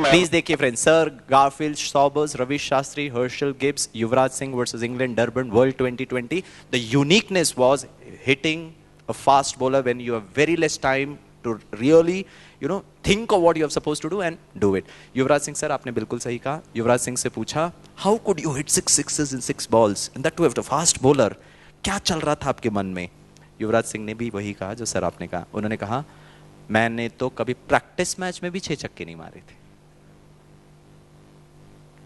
प्लीज देखिए friends, sir Garfield, Sobers, Ravi Shastri, Herschelle Gibbs, Yuvraj Singh versus England, Durban, world 2020। The uniqueness was hitting a fast bowler when you have very less time to really think of what you are supposed to do and do it. Yuvraj Singh sir आपने बिल्कुल सही कहा। युवराज सिंह से पूछा how could you hit 6 sixes in 6 balls and that too as a fast bowler? क्या चल रहा था आपके मन में? युवराज सिंह ने भी वही कहा जो सर आपने कहा। उन्होंने कहा मैंने तो कभी प्रैक्टिस मैच में भी 6 छक्के नहीं मारे थे।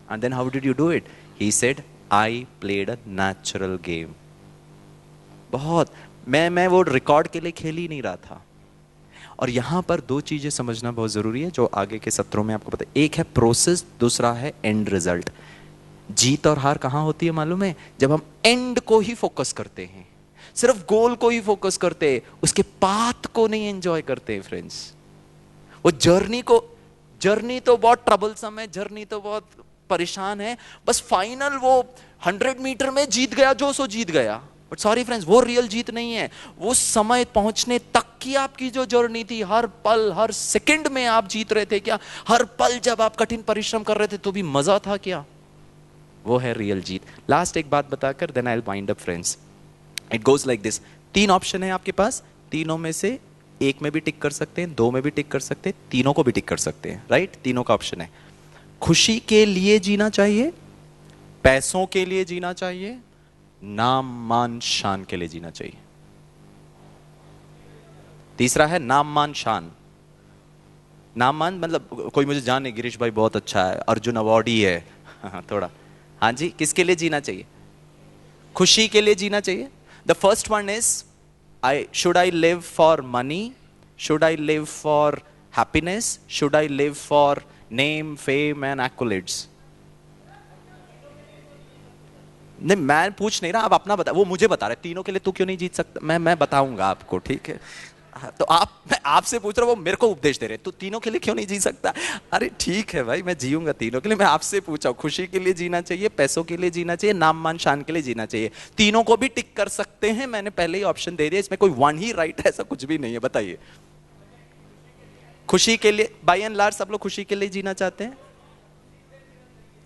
And then how did you do it? He said I played a natural game. बहुत मैं वो रिकॉर्ड के लिए खेल ही नहीं रहा था। और यहां पर दो चीजें समझना बहुत जरूरी है जो आगे के सत्रों में आपको पता है। एक है प्रोसेस, दूसरा है एंड रिजल्ट। जीत और हार कहां होती है मालूम है? जब हम एंड को ही फोकस करते हैं, सिर्फ गोल को ही फोकस करते हैं, उसके पाथ को नहीं एंजॉय करते फ्रेंड्स। वो जर्नी तो बहुत ट्रबलसम है, जर्नी तो बहुत परेशान है, बस फाइनल वो 100 मीटर में जीत गया जो सो जीत गया। बट सॉरी फ्रेंड्स, वो रियल जीत नहीं है। वो समय पहुंचने तक की आपकी जो जर्नी थी, हर पल हर सेकंड में आप जीत रहे थे क्या? हर पल जब आप कठिन परिश्रम कर रहे थे तो भी मजा था क्या? वो है रियल जीत। लास्ट एक बात बताकर then I will wind up friends. It goes like this. 3 option है आपके पास, तीनों में से एक में भी टिक कर सकते हैं, 2 में भी टिक कर सकते हैं, तीनों को भी टिक कर सकते हैं, राइट? तीनों का ऑप्शन है। खुशी के लिए जीना चाहिए, पैसों के लिए जीना चाहिए, नाम मान शान के लिए जीना चाहिए। तीसरा है नाम मान शान। नाम मान मतलब कोई मुझे जाने, गिरीश भाई बहुत अच्छा है, अर्जुन अवार्डी है थोड़ा। हाँ जी, किसके लिए जीना चाहिए? खुशी के लिए जीना चाहिए। The first one is should I live for money? Should I live for happiness? Should I live for name, fame and accolades? नहीं, मैं पूछ नहीं रहा, आप अपना बता। वो मुझे बता रहे तीनों के लिए तू क्यों नहीं जीत सकता। मैं बताऊंगा आपको, ठीक है? तो मैं आपसे पूछ रहा हूं, वो मेरे को उपदेश दे रहे तू तीनों के लिए क्यों नहीं जी सकता। अरे ठीक है भाई, मैं जीऊंगा तीनों के लिए। मैं आपसे पूछा, खुशी के लिए जीना चाहिए, पैसों के लिए जीना चाहिए, नाम मान शान के लिए जीना चाहिए। तीनों को भी टिक कर सकते हैं, मैंने पहले ही ऑप्शन दे दिया। इसमें कोई वन ही राइट है ऐसा कुछ भी नहीं है। बताइए, खुशी के लिए बाय एंड लार्ज सब लोग खुशी के लिए जीना चाहते हैं?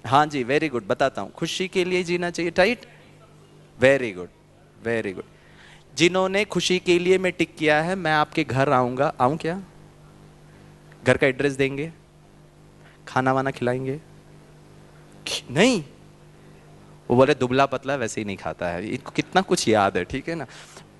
हाँ जी, वेरी गुड। बताता हूं, खुशी के लिए जीना चाहिए, right? Very good, very good. जिन्होंने खुशी के लिए में टिक किया है, मैं आपके घर आऊंगा। आऊं क्या? घर का एड्रेस देंगे, खाना वाना खिलाएंगे? नहीं, वो बोले दुबला पतला वैसे ही नहीं खाता है, इनको कितना कुछ याद है, ठीक है ना?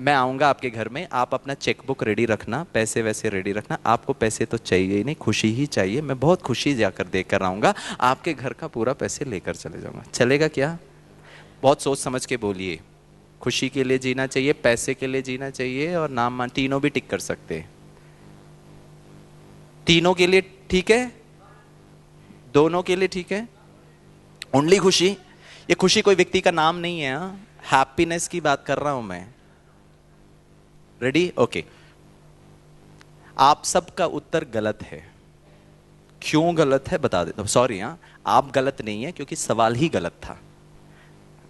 मैं आऊंगा आपके घर में, आप अपना चेकबुक रेडी रखना, पैसे वैसे रेडी रखना। आपको पैसे तो चाहिए ही नहीं, खुशी ही चाहिए। मैं बहुत खुशी जाकर देकर आऊंगा, आपके घर का पूरा पैसे लेकर चले जाऊंगा। चलेगा क्या? बहुत सोच समझ के बोलिए। खुशी के लिए जीना चाहिए, पैसे के लिए जीना चाहिए और नाम मान, तीनों भी टिक कर सकते हैं। तीनों के लिए ठीक है? दोनों के लिए ठीक है? ओनली खुशी? ये खुशी कोई व्यक्ति का नाम नहीं है, हैप्पीनेस की बात कर रहा हूं मैं। रेडी? ओके। आप सबका उत्तर गलत है। क्यों गलत है बता देता हूं। सॉरी, आप गलत नहीं है, क्योंकि सवाल ही गलत था।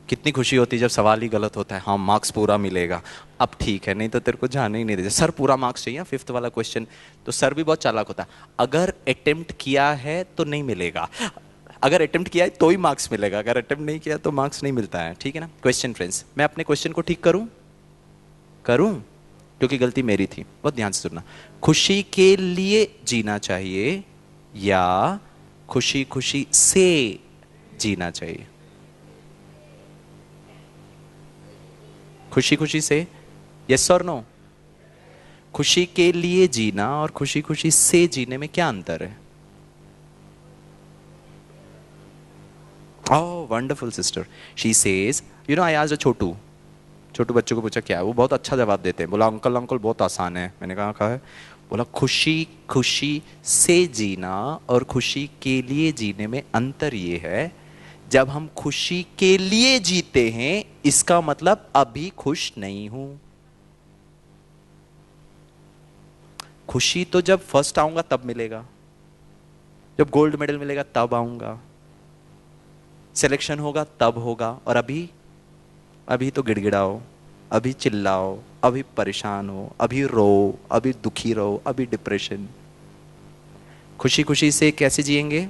कितनी खुशी होती है जब सवाल ही गलत होता है। हाँ, मार्क्स पूरा मिलेगा। अब ठीक है, नहीं तो तेरे को जाने ही नहीं देते। सर पूरा मार्क्स चाहिए 5th वाला क्वेश्चन। तो सर भी बहुत चालाक होता है, अगर अटेम्प्ट किया है तो नहीं मिलेगा, अगर अटेम्प्ट किया है तो ही मार्क्स मिलेगा, अगर अटेम्प्ट नहीं किया तो मार्क्स नहीं मिलता है, ठीक है ना? क्वेश्चन फ्रेंड्स, मैं अपने क्वेश्चन को ठीक करूं क्योंकि गलती मेरी थी। बहुत ध्यान से सुनना। खुशी के लिए जीना चाहिए या खुशी खुशी से जीना चाहिए? खुशी खुशी से, यस और नो? खुशी के लिए जीना और खुशी खुशी से जीने में क्या अंतर है? Oh, wonderful sister. She says, you know, I asked a छोटू बच्चों को पूछा क्या है, वो बहुत अच्छा जवाब देते हैं। बोला अंकल बहुत आसान है। मैंने कहा है? बोला खुशी खुशी से जीना और खुशी के लिए जीने में अंतर ये है, जब हम खुशी के लिए जीते हैं इसका मतलब अभी खुश नहीं हूं। खुशी तो जब फर्स्ट आऊंगा तब मिलेगा, जब गोल्ड मेडल मिलेगा तब आऊंगा, सिलेक्शन होगा तब होगा। और अभी तो गिड़गिड़ाओ, अभी चिल्लाओ, अभी परेशान हो, अभी रो, अभी दुखी रहो, अभी डिप्रेशन। खुशी खुशी से कैसे जिएंगे?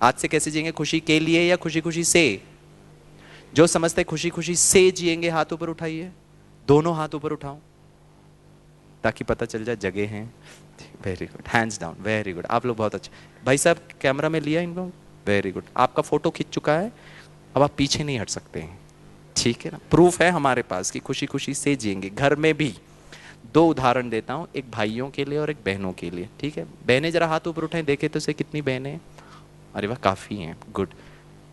आज से कैसे जिएंगे? खुशी के लिए या खुशी खुशी से? जो समझते खुशी खुशी से जिएंगे हाथ ऊपर उठाइए, दोनों हाथ ऊपर उठाओ ताकि पता चल जाए जगह हैं। Very good, hands down, very good. आप लोग बहुत अच्छे। भाई साहब कैमरा में लिया इन लोग, वेरी गुड। आपका फोटो खिंच चुका है, अब आप पीछे नहीं हट सकते हैं, ठीक है ना? प्रूफ है हमारे पास कि खुशी खुशी से जिएंगे। घर में भी 2 उदाहरण देता हूं, एक भाइयों के लिए और एक बहनों के लिए, ठीक है? बहनें जरा हाथ ऊपर उठाएं, देखे तो से कितनी बहनें? अरे वाह, काफी हैं, गुड।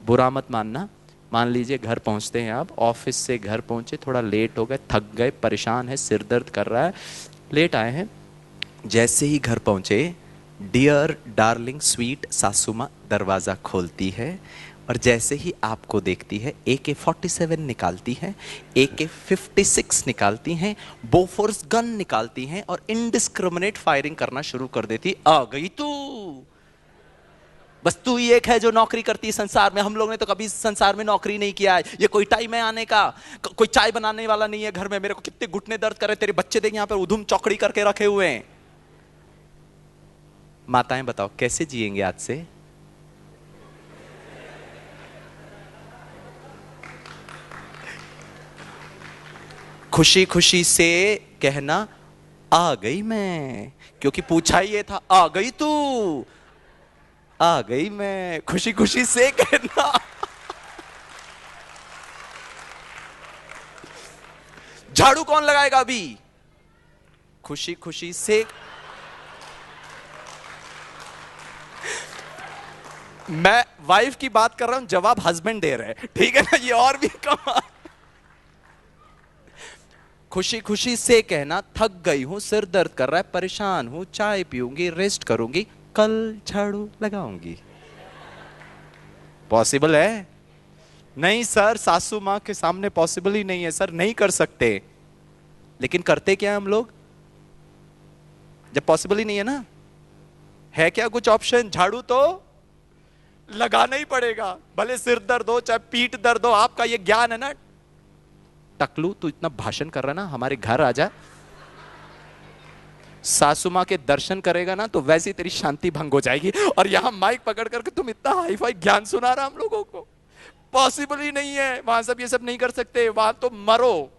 बुरा मत मानना। मान लीजिए घर पहुंचते हैं आप, ऑफिस से घर पहुंचे, थोड़ा लेट हो गए, थक गए, परेशान है, सिर दर्द कर रहा है, लेट आए हैं, जैसे ही घर पहुंचे, डियर डार्लिंग स्वीट सासू माँ दरवाजा खोलती है और जैसे ही आपको देखती है AK-47 निकालती है, AK-56 निकालती हैं, बोफोर्स गन निकालती हैं और इंडिस्क्रिमिनेट फायरिंग करना शुरू कर देती। आ गई तू, बस तू ही एक है जो नौकरी करती है संसार में। हम लोग ने तो कभी संसार में नौकरी नहीं किया है। ये कोई टाइम है आने का, कोई चाय बनाने वाला नहीं है घर में। मेरे को कितने घुटने दर्द कर रहे, तेरे बच्चे देख यहाँ पर उधुम चौकड़ी करके रखे हुए हैं। माताएं बताओ कैसे जिएंगे आज से? खुशी खुशी से कहना आ गई मैं, क्योंकि पूछा ही ये था, आ गई तू, आ गई मैं। खुशी खुशी से कहना। झाड़ू कौन लगाएगा अभी? खुशी खुशी से। मैं वाइफ की बात कर रहा हूं, जवाब हस्बैंड दे रहे हैं, ठीक है ना? ये और भी कमाल। खुशी खुशी से कहना थक गई हूं, सिर दर्द कर रहा है, परेशान हूं, चाय पीऊंगी, रेस्ट करूंगी, कल झाड़ू लगाऊंगी। पॉसिबल है? नहीं सर, सासू मां के सामने पॉसिबल ही नहीं है सर, नहीं कर सकते। लेकिन करते क्या हम लोग जब पॉसिबल ही नहीं है ना? है क्या कुछ ऑप्शन? झाड़ू तो लगाना ही पड़ेगा, भले सिर दर्द हो चाहे पीठ दर्द हो। आपका ये ज्ञान है ना। टकलू तू इतना भाषण कर रहा ना, हमारे घर आ जा, सासू मां के दर्शन करेगा ना तो वैसे ही तेरी शांति भंग हो जाएगी। और यहां माइक पकड़ करके तुम इतना हाई फाई ज्ञान सुना रहा हम लोगों को। पॉसिबल ही नहीं है वहां, सब ये सब नहीं कर सकते। वहां तो मरो,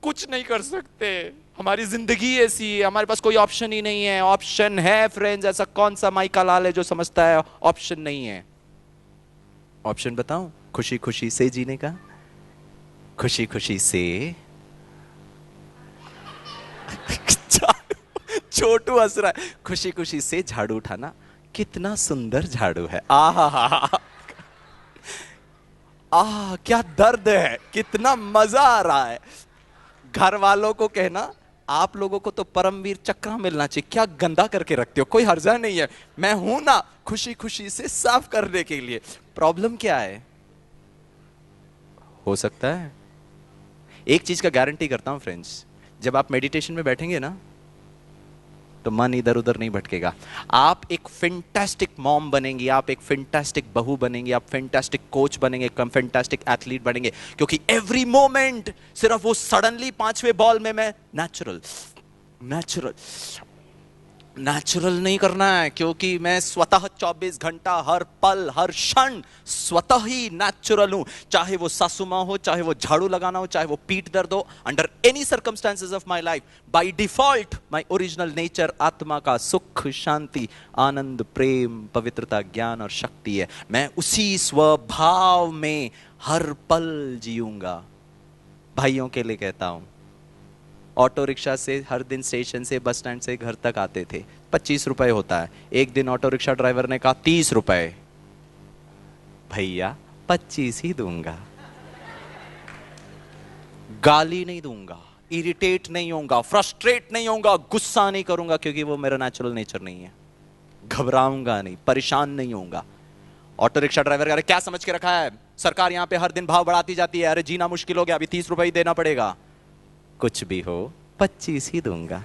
कुछ नहीं कर सकते। हमारी जिंदगी ऐसी है, हमारे पास कोई ऑप्शन ही नहीं है। ऑप्शन है फ्रेंड्स, ऐसा कौन सा माई का लाल है जो समझता है ऑप्शन नहीं है? ऑप्शन बताऊं खुशी खुशी से जीने का? खुशी खुशी से छोटू हंस रहा है। खुशी खुशी से झाड़ू उठाना, कितना सुंदर झाड़ू है। क्या दर्द है, कितना मजा आ रहा है। घर वालों को कहना आप लोगों को तो परमवीर चक्र मिलना चाहिए, क्या गंदा करके रखते हो, कोई हर्जा नहीं है, मैं हूं ना खुशी खुशी से साफ करने के लिए। प्रॉब्लम क्या है? हो सकता है एक चीज का गारंटी करता हूं फ्रेंड्स, जब आप मेडिटेशन में बैठेंगे ना तो मन इधर उधर नहीं भटकेगा। आप एक फैंटास्टिक मॉम बनेंगी, आप एक फैंटास्टिक बहू बनेंगी, आप फैंटास्टिक कोच बनेंगे, फैंटास्टिक एथलीट बनेंगे। क्योंकि एवरी मोमेंट सिर्फ वो सडनली 5वें बॉल में मैं नेचुरल नहीं करना है, क्योंकि मैं स्वतः 24 घंटा हर पल हर क्षण स्वतः ही नेचुरल हूं। चाहे वो सासू मां हो, चाहे वो झाड़ू लगाना हो, चाहे वो पीठ दर्द हो, under any circumstances of my life, by default my original nature आत्मा का सुख, शांति, आनंद, प्रेम, पवित्रता, ज्ञान और शक्ति है। मैं उसी स्वभाव में हर पल जीऊंगा। भाइयों के लिए कहता हूं, ऑटो रिक्शा से हर दिन स्टेशन से बस स्टैंड से घर तक आते थे, 25 रुपए होता है। एक दिन ऑटो रिक्शा ड्राइवर ने कहा 30 रुपए। भैया 25 ही दूंगा, गाली नहीं दूंगा, इरिटेट नहीं होऊंगा, फ्रस्ट्रेट नहीं होऊंगा, गुस्सा नहीं करूंगा, क्योंकि वो मेरा नेचुरल नेचर नहीं है। घबराऊंगा नहीं, परेशान नहीं होऊंगा। ऑटो रिक्शा ड्राइवर अरे क्या समझ के रखा है, सरकार यहां पे हर दिन भाव बढ़ाती जाती है, अरे जीना मुश्किल हो गया, अभी 30 रुपए ही देना पड़ेगा। कुछ भी हो 25 ही दूंगा।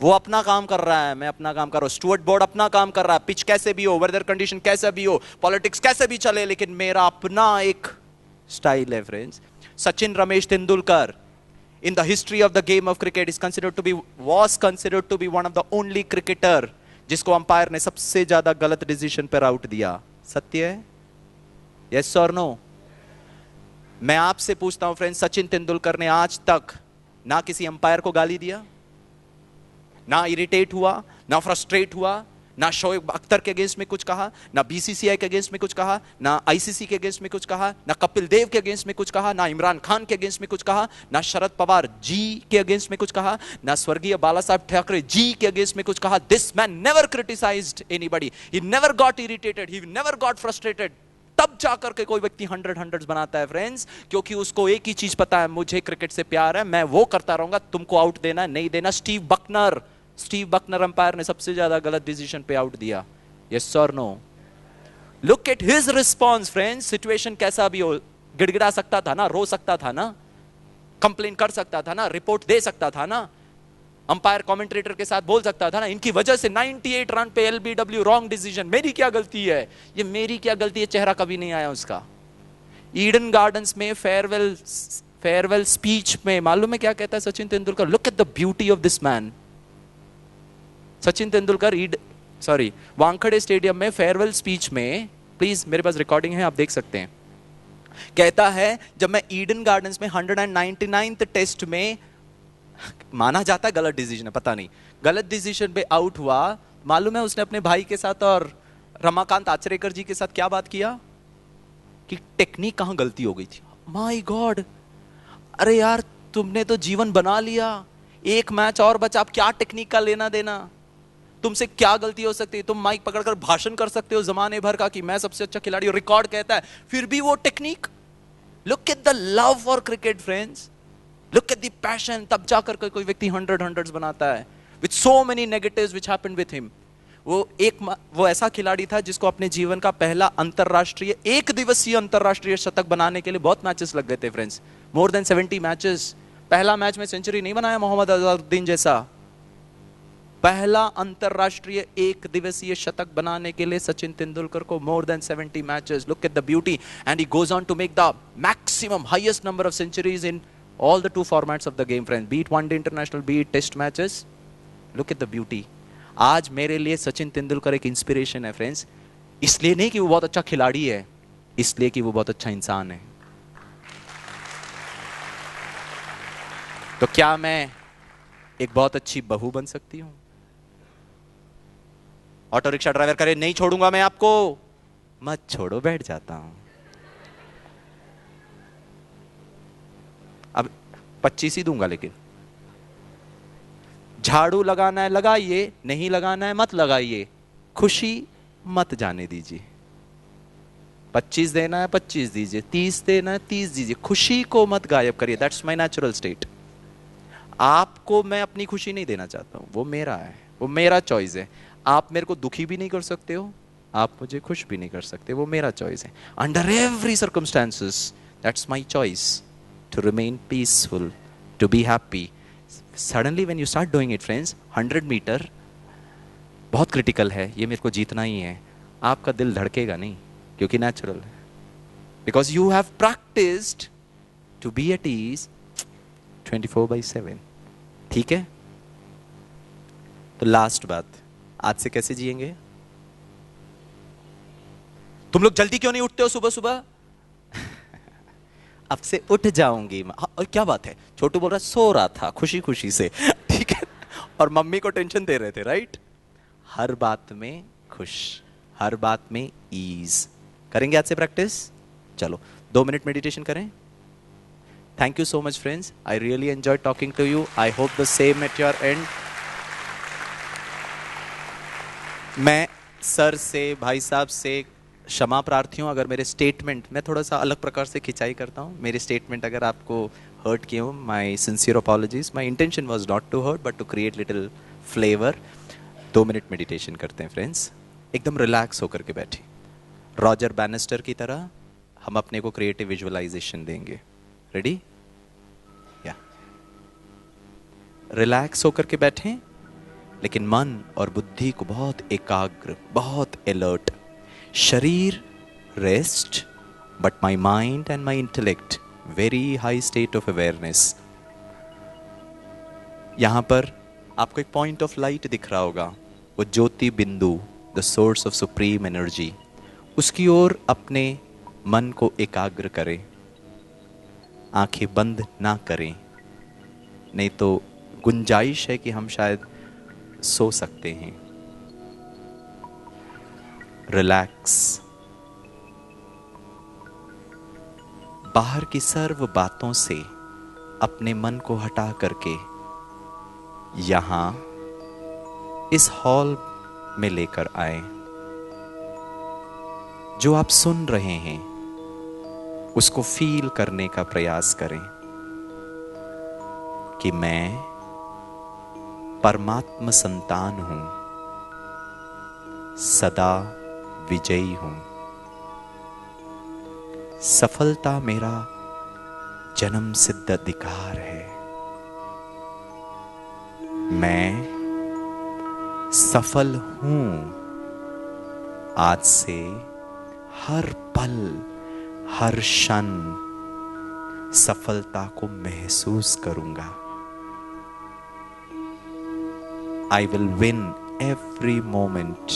वो अपना काम कर रहा है, मैं अपना काम कर रहा हूं, स्टुअर्ट बोर्ड अपना काम कर रहा है, पिच कैसे भी हो, वेदर कंडीशन कैसे भी हो, पॉलिटिक्स कैसे भी चले, लेकिन मेरा अपना एक स्टाइल है friends. Sachin Ramesh Tendulkar in the history of the game of cricket was considered to be one of the only cricketer जिसको अंपायर ने सबसे ज्यादा गलत डिसीजन पर आउट दिया। सत्य है? यस और नो? मैं आपसे पूछता हूं फ्रेंड्स, सचिन तेंदुलकर ने आज तक ना किसी अंपायर को गाली दिया, ना इरिटेट हुआ, ना फ्रस्ट्रेट हुआ, ना शोएब अख्तर के अगेंस्ट में कुछ कहा, ना बीसीसीआई के अगेंस्ट में कुछ कहा, ना आईसीसी के अगेंस्ट में कुछ कहा, ना कपिल देव के अगेंस्ट में कुछ कहा, ना इमरान खान के अगेंस्ट में कुछ कहा, ना शरद पवार जी के अगेंस्ट में कुछ कहा, ना स्वर्गीय बाला साहब ठाकरे जी के अगेंस्ट में कुछ कहा। This man never criticised anybody, he never got irritated, he never got frustrated. तब जाकर के कोई व्यक्ति 100 बनाता है फ्रेंड्स, क्योंकि उसको एक ही चीज पता है, मुझे क्रिकेट से प्यार है, मैं वो करता रहूंगा, तुमको आउट देना नहीं देना। स्टीव बकनर अंपायर ने सबसे ज्यादा गलत डिसीजन पे आउट दिया, यस और no? Look at his response friends. Situation कैसा भी हो, गिड़गिड़ा सकता था ना, रो सकता था ना, कंप्लेन कर सकता था ना, रिपोर्ट दे सकता था ना, अंपायर कमेंटेटर के साथ बोल सकता था ना, इनकी वजह से 98 रन पे LBW, रॉन्ग डिसीजन, मेरी क्या गलती है, ये मेरी क्या गलती है, चेहरा कभी नहीं आया उसका। ईडन गार्डन्स में फेयरवेल स्पीच में मालूम है क्या कहता है Sachin Tendulkar? Look at the beauty of this man. Sachin Tendulkar Wankhede stadium में फेयरवेल स्पीच में, प्लीज मेरे पास रिकॉर्डिंग है, आप देख सकते हैं, कहता है जब मैं ईडन गार्डन्स में 199th टेस्ट में, माना जाता है गलत डिसीजन है, पता नहीं गलत डिसीजन पे आउट हुआ, मालूम है उसने अपने भाई के साथ और रमाकांत आचरेकर जी के साथ क्या बात किया कि टेक्निक कहां गलती हो गई थी। माय गॉड, अरे यार तुमने तो जीवन बना लिया, एक मैच और बचा, आप क्या टेक्निक का लेना देना, तुमसे क्या गलती हो सकती है, तुम माइक पकड़कर भाषण कर सकते हो जमाने भर का कि मैं सबसे अच्छा खिलाड़ी हूं, रिकॉर्ड कहता है, फिर भी वो technique. Look at the love for cricket friends, look at the passion, तब जाकर कोई व्यक्ति 100 बनाता है। With so many negatives which happened with him. वो ऐसा खिलाड़ी था जिसको अपने जीवन का पहला अंतरराष्ट्रीय, एक दिवसीय अंतरराष्ट्रीय शतक बनाने के लिए बहुत मैचेस लग गए थे फ्रेंड्स, मोर देन 70 मैचेस। पहला मैच में सेंचुरी नहीं बनाया मोहम्मद अजहरुद्दीन जैसा, पहला अंतरराष्ट्रीय एक दिवसीय शतक बनाने के लिए सचिन तेंदुलकर को more than 70 matches. Look at the beauty, and he goes on to make the maximum highest number of centuries in all the 2 formats of the game friends, be it one day international, be it test matches. Look at the beauty. आज मेरे लिए सचिन तेंदुलकर एक inspiration है friends, इसलिए नहीं कि वो बहुत अच्छा खिलाड़ी है, इसलिए कि वो बहुत अच्छा इंसान है। तो क्या मैं एक बहुत अच्छी बहू बन सकती हूं? ऑटो रिक्शा ड्राइवर करे नहीं छोड़ूंगा मैं आपको, मत छोड़ो, बैठ जाता हूं। अब 25 ही दूंगा, लेकिन झाड़ू लगाना है लगाइए, नहीं लगाना है मत लगाइए, खुशी मत जाने दीजिए। 25 देना है 25 दीजिए, 30 देना है 30 दीजिए, खुशी को मत गायब करिए। That's my natural state. आपको मैं अपनी खुशी नहीं देना चाहता हूं, वो मेरा है, वो मेरा चॉइस है। आप मेरे को दुखी भी नहीं कर सकते हो, आप मुझे खुश भी नहीं कर सकते, वो मेरा चॉइस है। Under every circumstances that's my choice to remain peaceful, to be happy. Suddenly when you start doing it friends, 100 metre बहुत क्रिटिकल है, ये मेरे को जीतना ही है, आपका दिल धड़केगा नहीं, क्योंकि नेचुरल है, because you have practiced to be at ease 24/7। ठीक है? तो लास्ट बात, आज से कैसे जिएंगे? तुम लोग जल्दी क्यों नहीं उठते हो सुबह सुबह? अब से उठ जाऊंगी। और क्या बात है, छोटू बोल रहा सो रहा था खुशी खुशी से, ठीक है, और मम्मी को टेंशन दे रहे थे, राइट? हर बात में खुश, हर बात में ईज। करेंगे आज से प्रैक्टिस? चलो 2 मिनट मेडिटेशन करें। Thank you so much friends, I really enjoy talking to you, I hope the same at your end. मैं सर से, भाई साहब से क्षमा प्रार्थी हूँ अगर मेरे स्टेटमेंट, मैं थोड़ा सा अलग प्रकार से खिंचाई करता हूँ, मेरे स्टेटमेंट अगर आपको हर्ट किए हो, my sincere apologies. My intention was not to hurt but to create little flavour. 2 minute meditation करते हैं फ्रेंड्स, एकदम रिलैक्स होकर के बैठे, रॉजर बैनिस्टर की तरह हम अपने को क्रिएटिव विजुअलाइजेशन देंगे। रेडी? या रिलैक्स होकर के बैठें, लेकिन मन और बुद्धि को बहुत एकाग्र, बहुत अलर्ट। शरीर rest, but my mind and my intellect very high state of awareness. यहां पर आपको एक पॉइंट ऑफ लाइट दिख रहा होगा, वो ज्योति बिंदु, the source of supreme energy, उसकी ओर अपने मन को एकाग्र करें। आंखें बंद ना करें, नहीं तो गुंजाइश है कि हम शायद सो सकते हैं। रिलैक्स, बाहर की सर्व बातों से अपने मन को हटा करके यहां इस हॉल में लेकर आए। जो आप सुन रहे हैं उसको फील करने का प्रयास करें कि मैं परमात्मा संतान हूं, सदा विजयी हूं। सफलता मेरा जन्म सिद्ध अधिकार है। मैं सफल हूं। आज से हर पल हर क्षण सफलता को महसूस करूंगा। I will win every moment.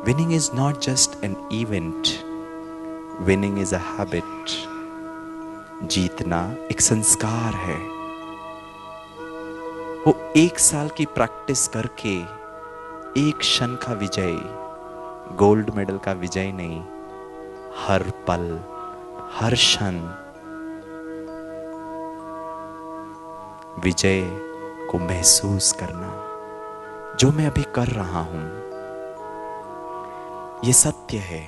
Winning is not just an event. Winning is a habit. जीतना एक संस्कार है। वो 1 साल की प्रैक्टिस करके एक क्षण का विजय, गोल्ड मेडल का विजय नहीं, हर पल हर क्षण विजय को महसूस करना, जो मैं अभी कर रहा हूं। ये सत्य है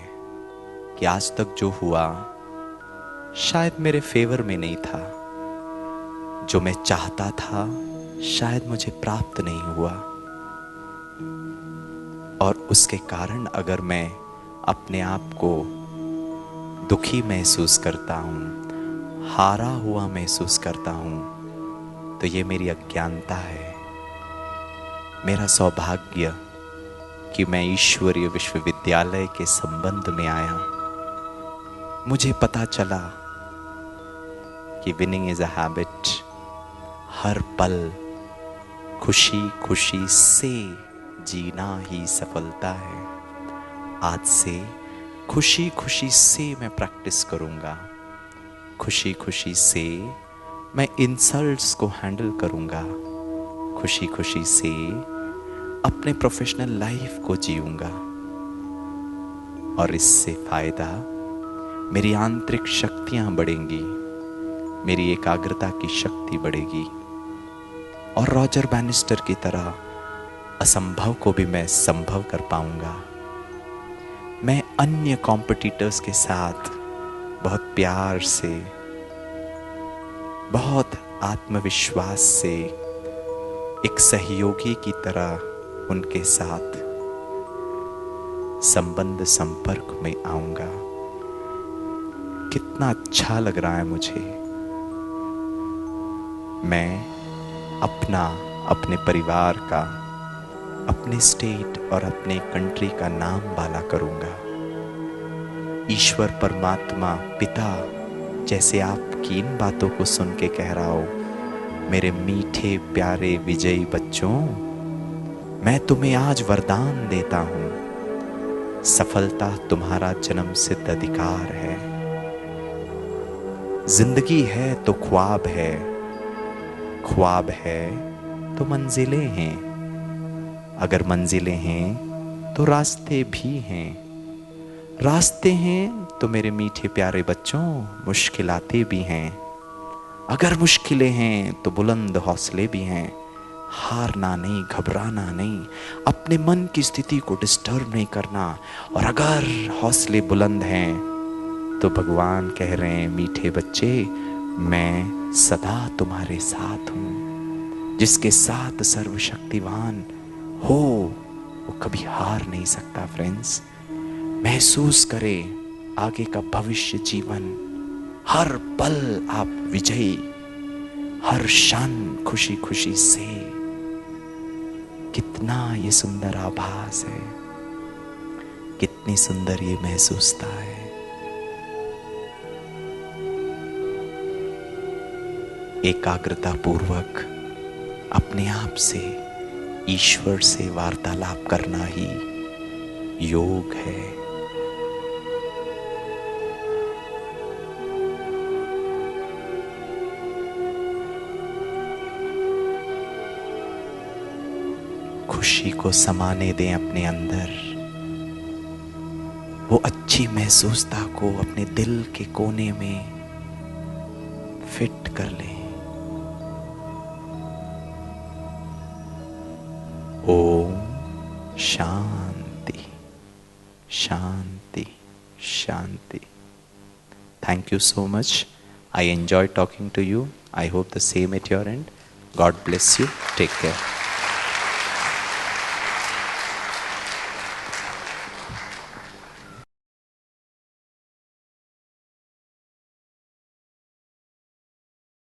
कि आज तक जो हुआ शायद मेरे फेवर में नहीं था। जो मैं चाहता था शायद मुझे प्राप्त नहीं हुआ, और उसके कारण अगर मैं अपने आप को दुखी महसूस करता हूं, हारा हुआ महसूस करता हूं, तो ये मेरी अज्ञानता है। मेरा सौभाग्य कि मैं ईश्वरीय विश्वविद्यालय के संबंध में आया। मुझे पता चला कि विनिंग इज अ हैबिट। हर पल खुशी खुशी से जीना ही सफलता है। आज से खुशी खुशी से मैं प्रैक्टिस करूंगा। खुशी खुशी से मैं इंसल्ट्स को हैंडल करूंगा। खुशी खुशी से अपने प्रोफेशनल लाइफ को जीऊंगा, और इससे फायदा मेरी आंतरिक शक्तियां बढ़ेंगी, मेरी एकाग्रता की शक्ति बढ़ेगी, और रॉजर बैनिस्टर की तरह असंभव को भी मैं संभव कर पाऊंगा। मैं अन्य कॉम्पिटिटर्स के साथ बहुत प्यार से, बहुत आत्मविश्वास से, एक सहयोगी की तरह उनके साथ संबंध संपर्क में आऊंगा। कितना अच्छा लग रहा है मुझे। मैं अपना, अपने परिवार का, अपने स्टेट और अपने कंट्री का नाम बाला करूंगा। ईश्वर परमात्मा पिता जैसे आपकी इन बातों को सुन के कह रहा हो, मेरे मीठे प्यारे विजयी बच्चों, मैं तुम्हें आज वरदान देता हूं। सफलता तुम्हारा जन्म सिद्ध अधिकार है। जिंदगी है तो ख्वाब है, ख्वाब है तो मंजिलें हैं, अगर मंजिलें हैं तो रास्ते भी हैं, रास्ते हैं तो मेरे मीठे प्यारे बच्चों मुश्किलातें भी हैं, अगर मुश्किलें हैं तो बुलंद हौसले भी हैं। हारना नहीं, घबराना नहीं, अपने मन की स्थिति को डिस्टर्ब नहीं करना, और अगर हौसले बुलंद हैं तो भगवान कह रहे हैं, मीठे बच्चे मैं सदा तुम्हारे साथ हूं। जिसके साथ सर्वशक्तिवान हो वो कभी हार नहीं सकता। फ्रेंड्स, महसूस करें आगे का भविष्य जीवन। हर पल आप विजयी, हर क्षण खुशी खुशी से। कितना ये सुंदर आभास है, कितनी सुंदर ये महसूसता है। एकाग्रता पूर्वक अपने आप से, ईश्वर से वार्तालाप करना ही योग है। खुशी को समाने दें अपने अंदर। वो अच्छी महसूसता को अपने दिल के कोने में फिट कर लें। Om Shanti Shanti, Shanti. Thank you so much. I enjoyed talking to you. I hope the same at your end. God bless you. Take care.